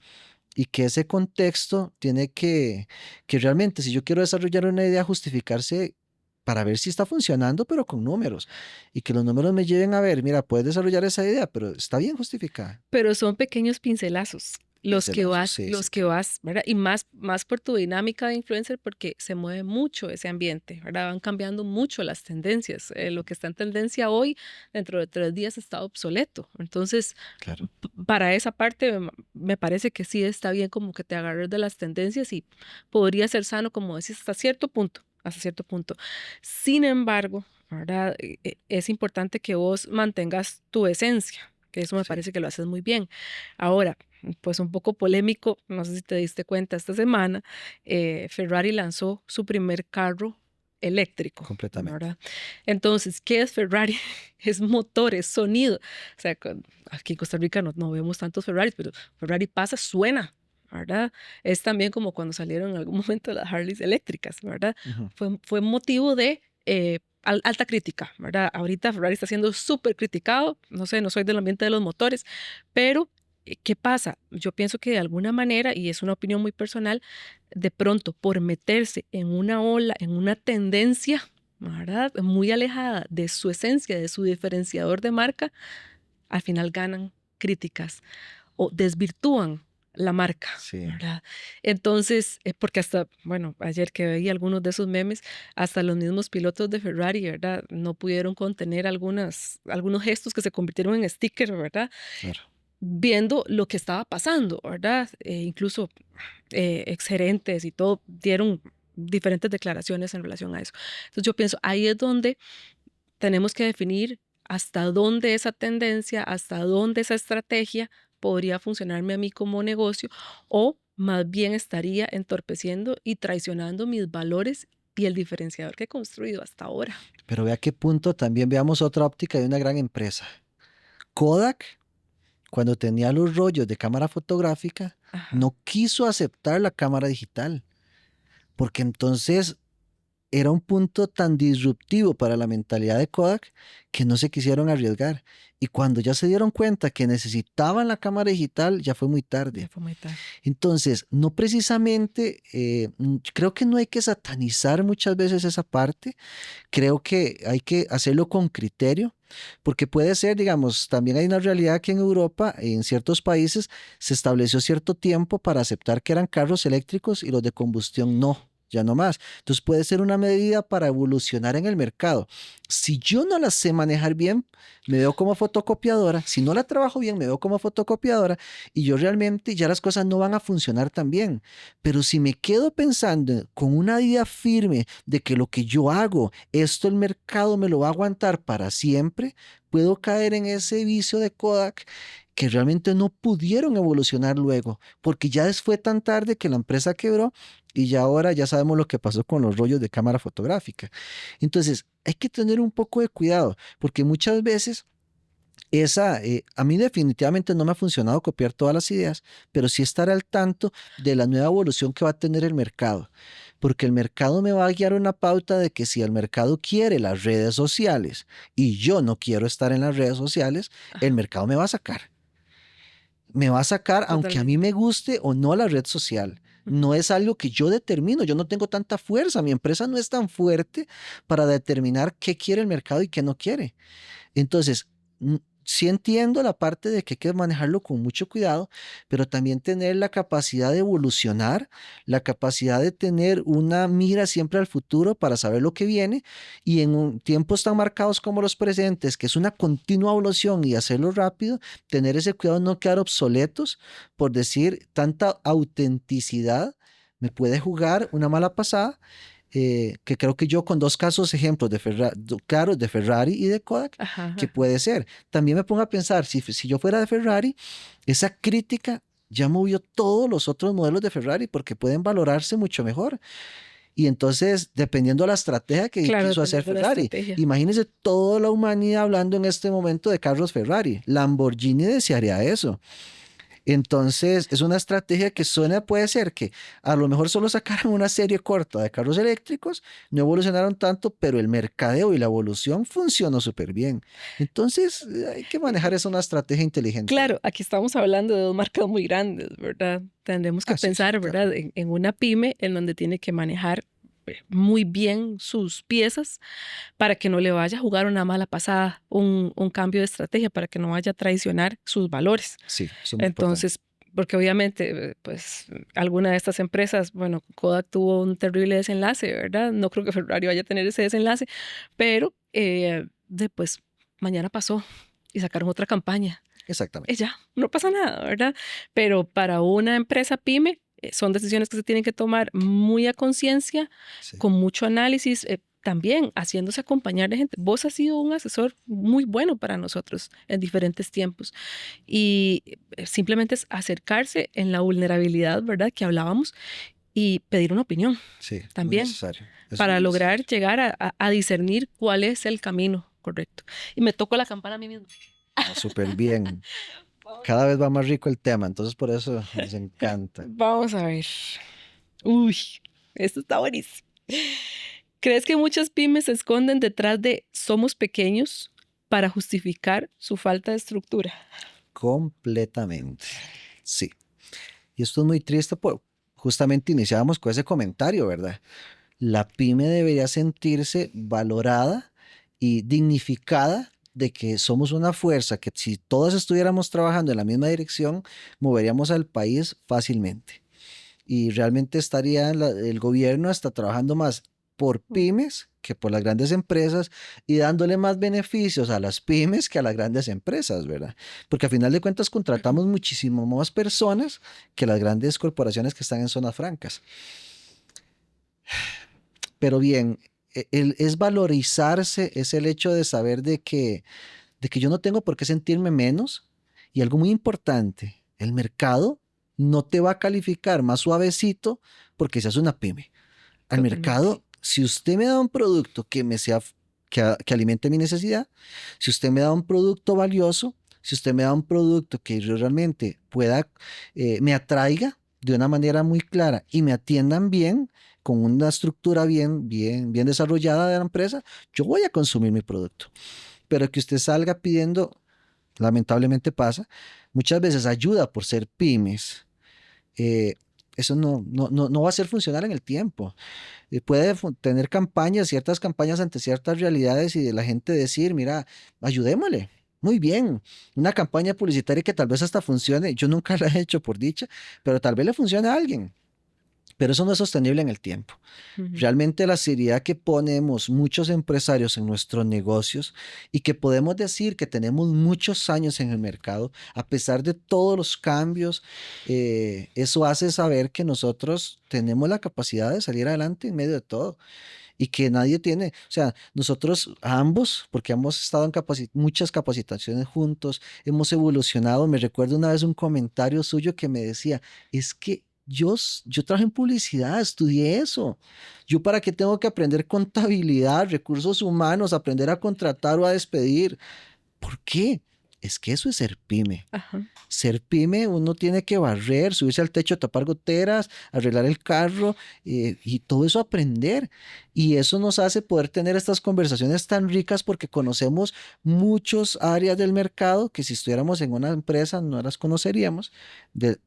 S2: y que ese contexto tiene que realmente, si yo quiero desarrollar una idea, justificarse para ver si está funcionando, pero con números. Y que los números me lleven a ver, mira, puedes desarrollar esa idea, pero está bien justificada.
S1: Pero son pequeños pincelazos
S2: Pincelazos, sí, sí,
S1: los que vas, ¿verdad? Y más por tu dinámica de influencer, porque se mueve mucho ese ambiente, ¿verdad? Van cambiando mucho las tendencias. Lo que está en tendencia hoy, dentro de 3 días está obsoleto. Entonces,
S2: claro.
S1: para esa parte, me parece que sí está bien como que te agarres de las tendencias y podría ser sano, como decís, hasta cierto punto, hasta cierto punto. Sin embargo, ¿verdad? Es importante que vos mantengas tu esencia, que eso me
S2: Sí.
S1: parece que lo haces muy bien. Ahora, pues un poco polémico, no sé si te diste cuenta, esta semana Ferrari lanzó su primer carro eléctrico,
S2: completamente.
S1: ¿verdad? Entonces, ¿qué es Ferrari? Es motor, es sonido. O sea, aquí en Costa Rica no vemos tantos Ferraris, pero Ferrari pasa, suena, ¿verdad? Es también como cuando salieron en algún momento las Harleys eléctricas, ¿verdad?
S2: Ujú.
S1: Fue motivo de alta crítica, ¿verdad? Ahorita Ferrari está siendo súper criticado, no sé, no soy del ambiente de los motores, pero ¿qué pasa? Yo pienso que de alguna manera, y es una opinión muy personal, de pronto por meterse en una ola, en una tendencia, ¿verdad? Muy alejada de su esencia, de su diferenciador de marca, al final ganan críticas o desvirtúan la marca,
S2: Sí.
S1: ¿verdad? Entonces, porque hasta, bueno, ayer que veía algunos de esos memes, hasta los mismos pilotos de Ferrari, ¿verdad? No pudieron contener algunos gestos que se convirtieron en stickers, ¿verdad?
S2: Claro.
S1: Viendo lo que estaba pasando, ¿verdad? Incluso exgerentes y todo dieron diferentes declaraciones en relación a eso. Entonces yo pienso, ahí es donde tenemos que definir hasta dónde esa tendencia, hasta dónde esa estrategia podría funcionarme a mí como negocio o más bien estaría entorpeciendo y traicionando mis valores y el diferenciador que he construido hasta ahora.
S2: Pero vea qué punto también veamos otra óptica de una gran empresa. Kodak, cuando tenía los rollos de cámara fotográfica,
S1: Ajá.
S2: no quiso aceptar la cámara digital, porque entonces era un punto tan disruptivo para la mentalidad de Kodak que no se quisieron arriesgar. Y cuando ya se dieron cuenta que necesitaban la cámara digital, ya fue muy
S1: Ya
S2: tarde.
S1: fue muy tarde.
S2: Entonces, no precisamente, creo que no hay que satanizar muchas veces esa parte. Creo que hay que hacerlo con criterio, porque puede ser, digamos, también hay una realidad que en Europa, en ciertos países, se estableció cierto tiempo para aceptar que eran carros eléctricos y los de combustión no. Ya no más. Entonces puede ser una medida para evolucionar en el mercado. Si yo no la sé manejar bien, me veo como fotocopiadora. Si no la trabajo bien, me veo como fotocopiadora y yo realmente ya las cosas no van a funcionar tan bien. Pero si me quedo pensando con una idea firme de que lo que yo hago, esto el mercado me lo va a aguantar para siempre, puedo caer en ese vicio de Kodak que realmente no pudieron evolucionar luego, porque ya fue tan tarde que la empresa quebró y ya ahora ya sabemos lo que pasó con los rollos de cámara fotográfica. Entonces, hay que tener un poco de cuidado, porque muchas veces a mí definitivamente no me ha funcionado copiar todas las ideas, pero sí estar al tanto de la nueva evolución que va a tener el mercado, porque el mercado me va a guiar una pauta de que si el mercado quiere las redes sociales y yo no quiero estar en las redes sociales, el
S1: Ajá.
S2: mercado me va a sacar. Me va a sacar aunque a mí
S1: Totalmente.
S2: me guste o no la red social. No es algo que yo determino, yo no tengo tanta fuerza, mi empresa no es tan fuerte para determinar qué quiere el mercado y qué no quiere. Entonces, sí entiendo la parte de que hay que manejarlo con mucho cuidado, pero también tener la capacidad de evolucionar, la capacidad de tener una mira siempre al futuro para saber lo que viene y en tiempos tan marcados como los presentes, que es una continua evolución y hacerlo rápido, tener ese cuidado de no quedar obsoletos, por decir, tanta autenticidad me puede jugar una mala pasada que creo que yo con dos casos ejemplos de claros de Ferrari y de Kodak,
S1: Ajá,
S2: que
S1: ajá.
S2: puede ser. También me pongo a pensar, si yo fuera de Ferrari, esa crítica ya movió todos los otros modelos de Ferrari porque pueden valorarse mucho mejor. Y entonces, dependiendo de la estrategia que
S1: Claro,
S2: quiso hacer
S1: dependiendo de la
S2: Ferrari,
S1: estrategia.
S2: imagínense toda la humanidad hablando en este momento de carros Ferrari. Lamborghini desearía eso. Entonces, es una estrategia que suena, puede ser que a lo mejor solo sacaron una serie corta de carros eléctricos, no evolucionaron tanto, pero el mercadeo y la evolución funcionó súper bien. Entonces, hay que manejar eso una estrategia inteligente ahí.
S1: Claro, aquí estamos hablando de dos marcas muy grandes, ¿verdad? Tendremos que
S2: Ah, sí, sí,
S1: pensar,
S2: claro.
S1: ¿verdad? En una pyme en donde tiene que manejar muy bien sus piezas para que no le vaya a jugar una mala pasada, un cambio de estrategia, para que no vaya a traicionar sus valores.
S2: Sí, eso es muy importante.
S1: Entonces, porque obviamente, pues, alguna de estas empresas, bueno, Kodak tuvo un terrible desenlace, ¿verdad? No creo que Ferrari vaya a tener ese desenlace, pero después, mañana pasó y sacaron otra campaña
S2: Exactamente.
S1: ya, no pasa nada, ¿verdad? Pero para una empresa pyme son decisiones que se tienen que tomar muy a conciencia,
S2: Sí.
S1: con mucho análisis. también haciéndose acompañar de gente. Vos has sido un asesor muy bueno para nosotros en diferentes tiempos y simplemente es acercarse en la vulnerabilidad, ¿verdad? Que hablábamos y pedir una opinión
S2: Sí, muy
S1: también
S2: necesario. Es
S1: para
S2: muy
S1: lograr
S2: necesario.
S1: llegar a discernir cuál es el camino correcto. Y me toco la campana a mí mismo.
S2: No, súper bien.
S1: Vamos a
S2: Cada
S1: ver.
S2: vez va más rico el tema, entonces por eso nos encanta.
S1: Vamos a ver. Uy, esto está buenísimo. ¿Crees que muchas pymes se esconden detrás de somos pequeños para justificar su falta de estructura?
S2: Completamente. Sí. Y esto es muy triste, pues justamente iniciábamos con ese comentario, ¿verdad? La pyme debería sentirse valorada y dignificada de que somos una fuerza que si todos estuviéramos trabajando en la misma dirección, moveríamos al país fácilmente. Y realmente estaría el gobierno hasta trabajando más por pymes que por las grandes empresas y dándole más beneficios a las pymes que a las grandes empresas, ¿verdad? Porque a final de cuentas contratamos muchísimo más personas que las grandes corporaciones que están en zonas francas. Pero bien, es valorizarse, es el hecho de saber de que yo no tengo por qué sentirme menos. Y algo muy importante, el mercado no te va a calificar más suavecito porque seas una pyme. Al
S1: Totalmente.
S2: mercado, si usted me da un producto que me sea, que alimente mi necesidad, si usted me da un producto valioso, si usted me da un producto que yo realmente pueda, me atraiga de una manera muy clara y me atiendan bien, con una estructura bien desarrollada de la empresa, yo voy a consumir mi producto. Pero que usted salga pidiendo, lamentablemente pasa, muchas veces ayuda por ser pymes. eh, Eso no va a ser funcional en el tiempo. Puede tener campañas, ciertas campañas ante ciertas realidades y de la gente decir, mira, ayudémosle. Muy bien, una campaña publicitaria que tal vez hasta funcione, yo nunca la he hecho por dicha, pero tal vez le funcione a alguien, pero eso no es sostenible en el tiempo.
S1: Ujú.
S2: Realmente la seriedad que ponemos muchos empresarios en nuestros negocios y que podemos decir que tenemos muchos años en el mercado, a pesar de todos los cambios, eso hace saber que nosotros tenemos la capacidad de salir adelante en medio de todo y que nadie tiene, o sea, nosotros ambos, porque hemos estado en muchas capacitaciones juntos, hemos evolucionado. Me recuerdo una vez un comentario suyo que me decía, es que yo trabajé en publicidad, estudié eso. ¿Yo para qué tengo que aprender contabilidad, recursos humanos, aprender a contratar o a despedir? ¿Por qué? Es que eso es ser pyme.
S1: Ajá.
S2: Ser pyme, uno tiene que barrer, subirse al techo, tapar goteras, arreglar el carro, y todo eso aprender. Y eso nos hace poder tener estas conversaciones tan ricas porque conocemos muchas áreas del mercado que si estuviéramos en una empresa no las conoceríamos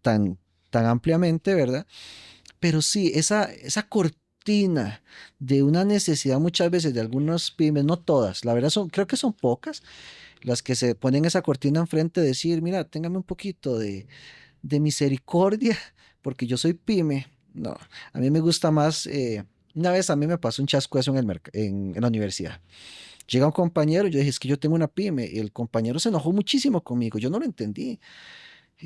S2: tan ampliamente, ¿verdad? Pero sí, esa cortina de una necesidad muchas veces de algunas pymes, no todas, la verdad creo que son pocas las que se ponen esa cortina enfrente de decir, mira, téngame un poquito de misericordia, porque yo soy pyme. No, a mí me gusta más. Una vez a mí me pasó un chasco eso en la universidad. Llega un compañero, yo dije, es que yo tengo una pyme, y el compañero se enojó muchísimo conmigo, yo no lo entendí.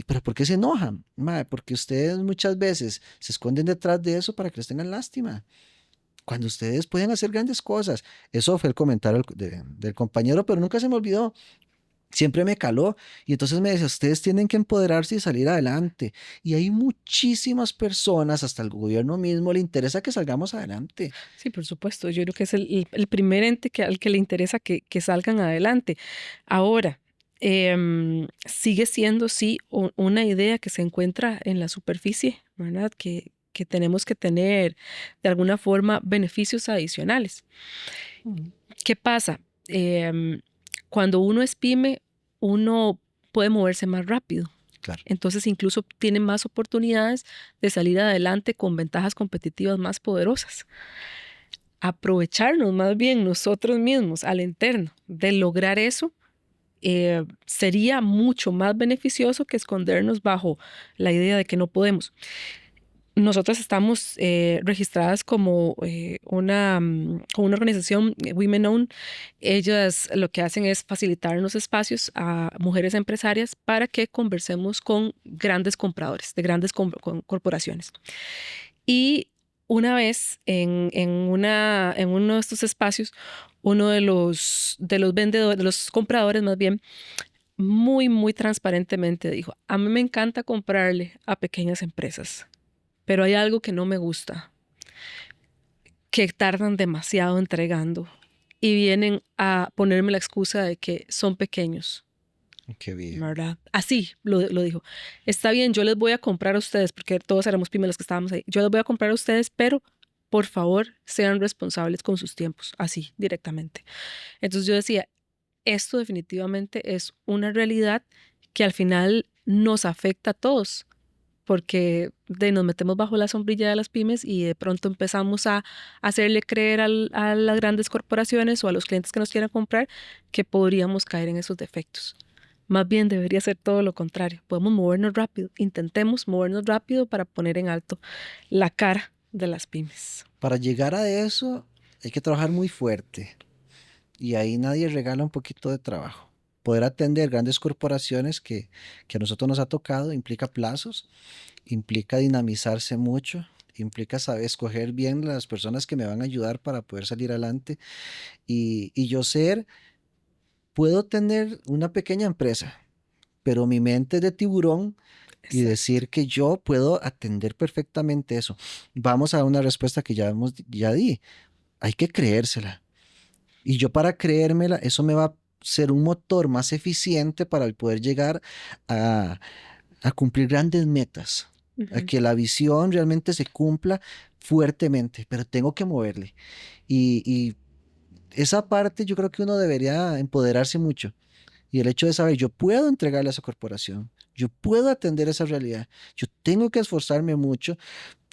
S2: ¿Pero por qué se enojan? Mae, porque ustedes muchas veces se esconden detrás de eso para que les tengan lástima cuando ustedes pueden hacer grandes cosas. Eso fue el comentario del compañero, pero nunca se me olvidó. Siempre me caló. Y entonces me decía, ustedes tienen que empoderarse y salir adelante. Y hay muchísimas personas, hasta el gobierno mismo, le interesa que salgamos adelante.
S1: Sí, por supuesto. Yo creo que es el primer ente al que le interesa que salgan adelante. Ahora, sigue siendo, sí, una idea que se encuentra en la superficie, ¿verdad? Que tenemos que tener de alguna forma beneficios adicionales. ¿Qué pasa? Cuando uno es pyme, uno puede moverse más rápido.
S2: Claro.
S1: Entonces incluso tiene más oportunidades de salir adelante con ventajas competitivas más poderosas. Aprovecharnos más bien nosotros mismos al interno de lograr eso sería mucho más beneficioso que escondernos bajo la idea de que no podemos. Nosotras estamos registradas como como una organización Women Owned. Ellas lo que hacen es facilitar los espacios a mujeres empresarias para que conversemos con grandes compradores de grandes corporaciones. Y una vez en uno de estos espacios, uno de los vendedores, de los compradores más bien, muy, muy transparentemente dijo, a mí me encanta comprarle a pequeñas empresas, pero hay algo que no me gusta, que tardan demasiado entregando y vienen a ponerme la excusa de que son pequeños.
S2: Qué bien.
S1: ¿Verdad? Así lo dijo. Está bien, yo les voy a comprar a ustedes, porque todos éramos pymes los que estábamos ahí. Yo les voy a comprar a ustedes, pero por favor sean responsables con sus tiempos, así directamente. Entonces yo decía, esto definitivamente es una realidad que al final nos afecta a todos, porque nos metemos bajo la sombrilla de las pymes y de pronto empezamos a hacerle creer a las grandes corporaciones o a los clientes que nos quieran comprar que podríamos caer en esos defectos. Más bien debería ser todo lo contrario. Podemos movernos rápido. Intentemos movernos rápido para poner en alto la cara de las pymes.
S2: Para llegar a eso hay que trabajar muy fuerte y ahí nadie regala un poquito de trabajo. Poder atender grandes corporaciones que a nosotros nos ha tocado implica plazos, implica dinamizarse mucho, implica saber escoger bien las personas que me van a ayudar para poder salir adelante y yo puedo tener una pequeña empresa, pero mi mente es de tiburón y
S1: Exacto.
S2: decir que yo puedo atender perfectamente eso. Vamos a una respuesta que ya di. Hay que creérsela. Y yo para creérmela, eso me va a ser un motor más eficiente para poder llegar a, a cumplir grandes metas, a
S1: Ujú.
S2: que la visión realmente se cumpla fuertemente, pero tengo que moverle. Y esa parte yo creo que uno debería empoderarse mucho. Y el hecho de saber, yo puedo entregarle a esa corporación, yo puedo atender esa realidad, yo tengo que esforzarme mucho,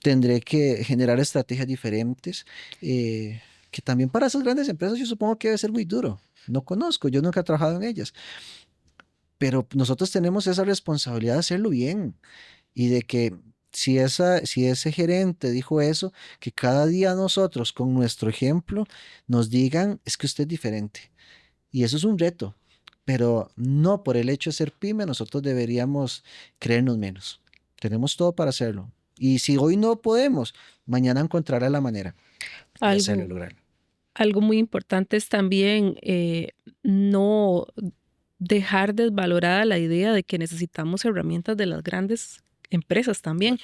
S2: tendré que generar estrategias diferentes, que también para esas grandes empresas yo supongo que debe ser muy duro. No conozco, yo nunca he trabajado en ellas, pero nosotros tenemos esa responsabilidad de hacerlo bien y de que si ese gerente dijo eso, que cada día nosotros con nuestro ejemplo nos digan, es que usted es diferente. Y eso es un reto, pero no por el hecho de ser pyme, nosotros deberíamos creernos menos. Tenemos todo para hacerlo. Y si hoy no podemos, mañana encontrará la manera de hacerlo,
S1: Algo,
S2: lograrlo.
S1: algo muy importante es también no dejar desvalorada la idea de que necesitamos herramientas de las grandes empresas también.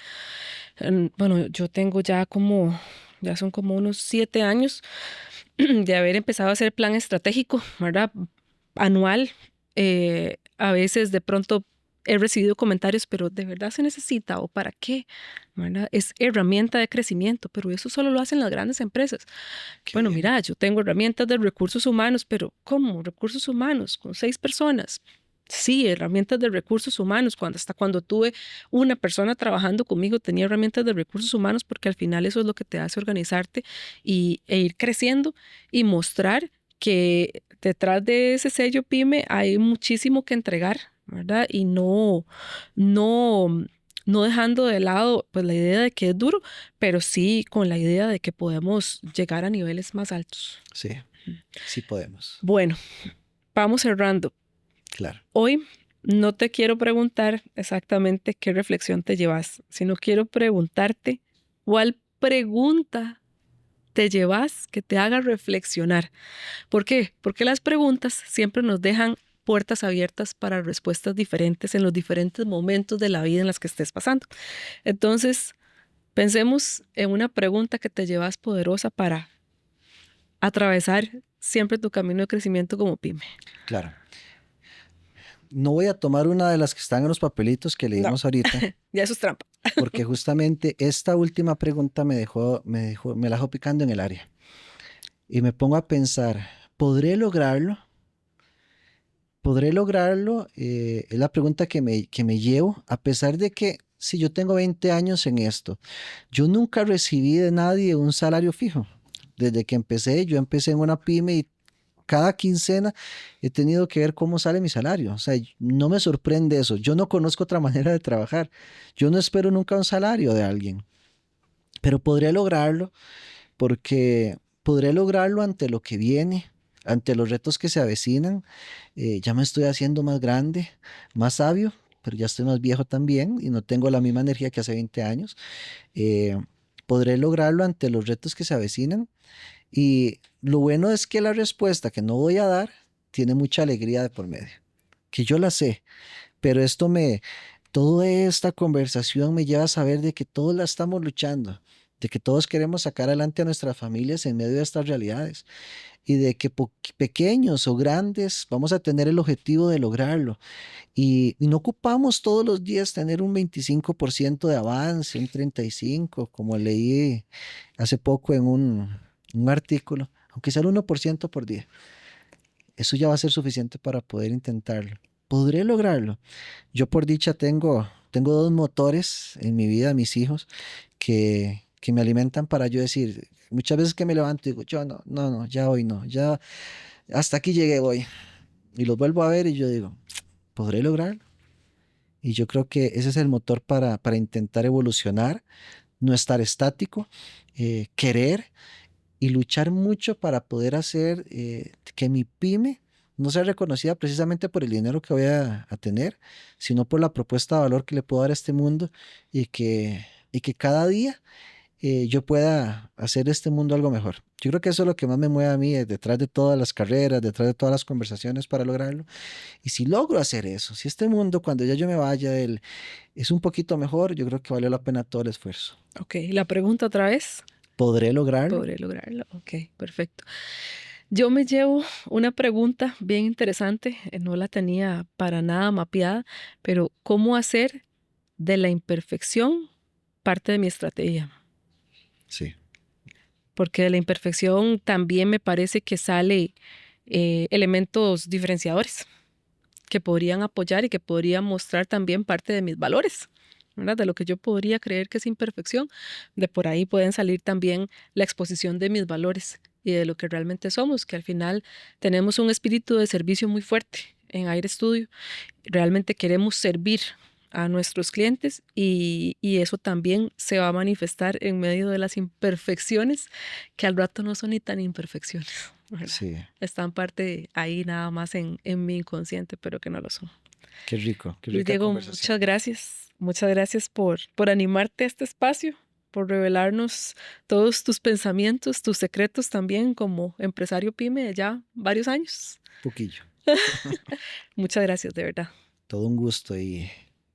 S2: Claro.
S1: Bueno, yo tengo ya son como unos 7 años de haber empezado a hacer plan estratégico, ¿verdad? Anual. A veces de pronto he recibido comentarios, pero ¿de verdad se necesita o para qué? ¿Verdad? Es herramienta de crecimiento, pero eso solo lo hacen las grandes empresas.
S2: Qué
S1: Bueno,
S2: bien.
S1: mira, yo tengo herramientas de recursos humanos, pero ¿cómo? Recursos humanos con 6 personas. Sí, herramientas de recursos humanos. Hasta cuando tuve una persona trabajando conmigo, tenía herramientas de recursos humanos porque al final eso es lo que te hace organizarte e ir creciendo y mostrar que detrás de ese sello PYME hay muchísimo que entregar, ¿verdad? Y no, no dejando de lado pues la idea de que es duro, pero sí con la idea de que podemos llegar a niveles más altos.
S2: Sí, sí podemos.
S1: Bueno, vamos cerrando.
S2: Claro.
S1: Hoy no te quiero preguntar exactamente qué reflexión te llevas, sino quiero preguntarte cuál pregunta te llevas que te haga reflexionar. ¿Por qué? Porque las preguntas siempre nos dejan puertas abiertas para respuestas diferentes en los diferentes momentos de la vida en las que estés pasando. Entonces, pensemos en una pregunta que te llevas poderosa para atravesar siempre tu camino de crecimiento como pyme.
S2: Claro. No voy a tomar una de las que están en los papelitos que
S1: No,
S2: leímos ahorita,
S1: ya eso es trampa.
S2: porque justamente esta última pregunta me la dejó picando en el área. Y me pongo a pensar, ¿podré lograrlo? ¿Podré lograrlo? Es la pregunta que me llevo, a pesar de que si yo tengo 20 años en esto, yo nunca recibí de nadie un salario fijo. Desde que empecé, yo empecé en una pyme y cada quincena he tenido que ver cómo sale mi salario. O sea, no me sorprende eso. Yo no conozco otra manera de trabajar. Yo no espero nunca un salario de alguien, pero podría lograrlo porque podré lograrlo ante lo que viene, ante los retos que se avecinan. Ya me estoy haciendo más grande, más sabio, pero ya estoy más viejo también y no tengo la misma energía que hace 20 años. Eh, ¿Podré lograrlo ante los retos que se avecinan? Y lo bueno es que la respuesta que no voy a dar tiene mucha alegría de por medio, que yo la sé, pero toda esta conversación me lleva a saber de que todos la estamos luchando, de que todos queremos sacar adelante a nuestras familias en medio de estas realidades y de que pequeños o grandes vamos a tener el objetivo de lograrlo. Y no ocupamos todos los días tener un 25% de avance, un 35%, como leí hace poco en un artículo, aunque sea el 1% por día. Eso ya va a ser suficiente para poder intentarlo. ¿Podré lograrlo? Yo por dicha tengo dos motores en mi vida, mis hijos, que me alimentan para yo decir, muchas veces que me levanto digo, yo no, ya hoy no, ya hasta aquí llegué hoy. Y los vuelvo a ver y yo digo, ¿podré lograrlo? Y yo creo que ese es el motor para intentar evolucionar, no estar estático, querer y luchar mucho para poder hacer que mi pyme no sea reconocida precisamente por el dinero que voy a tener, sino por la propuesta de valor que le puedo dar a este mundo y que cada día yo pueda hacer de este mundo algo mejor. Yo creo que eso es lo que más me mueve a mí, detrás de todas las carreras, detrás de todas las conversaciones para lograrlo. Y si logro hacer eso, si este mundo cuando ya yo me vaya es un poquito mejor, yo creo que valió la pena todo el esfuerzo.
S1: Ok, la pregunta otra vez.
S2: ¿Podré lograrlo?
S1: Podré lograrlo. Ok, perfecto. Yo me llevo una pregunta bien interesante, no la tenía para nada mapeada, pero ¿cómo hacer de la imperfección parte de mi estrategia?
S2: Sí.
S1: Porque de la imperfección también me parece que sale elementos diferenciadores que podrían apoyar y que podrían mostrar también parte de mis valores, ¿verdad? De lo que yo podría creer que es imperfección, de por ahí pueden salir también la exposición de mis valores y de lo que realmente somos, que al final tenemos un espíritu de servicio muy fuerte en Aire Studio. Realmente queremos servir a nuestros clientes y eso también se va a manifestar en medio de las imperfecciones que al rato no son ni tan imperfecciones, ¿verdad?
S2: Sí,
S1: Están parte ahí nada más en mi inconsciente, pero que no lo son.
S2: qué
S1: Luis
S2: rica
S1: Diego,
S2: conversación.
S1: muchas gracias. Muchas gracias por animarte a este espacio, por revelarnos todos tus pensamientos, tus secretos también como empresario pyme de ya varios años.
S2: Poquillo.
S1: Muchas gracias, de verdad.
S2: Todo un gusto y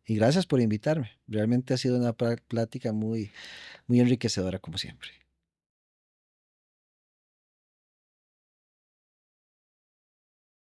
S2: gracias por invitarme. Realmente ha sido una plática muy, muy enriquecedora como siempre.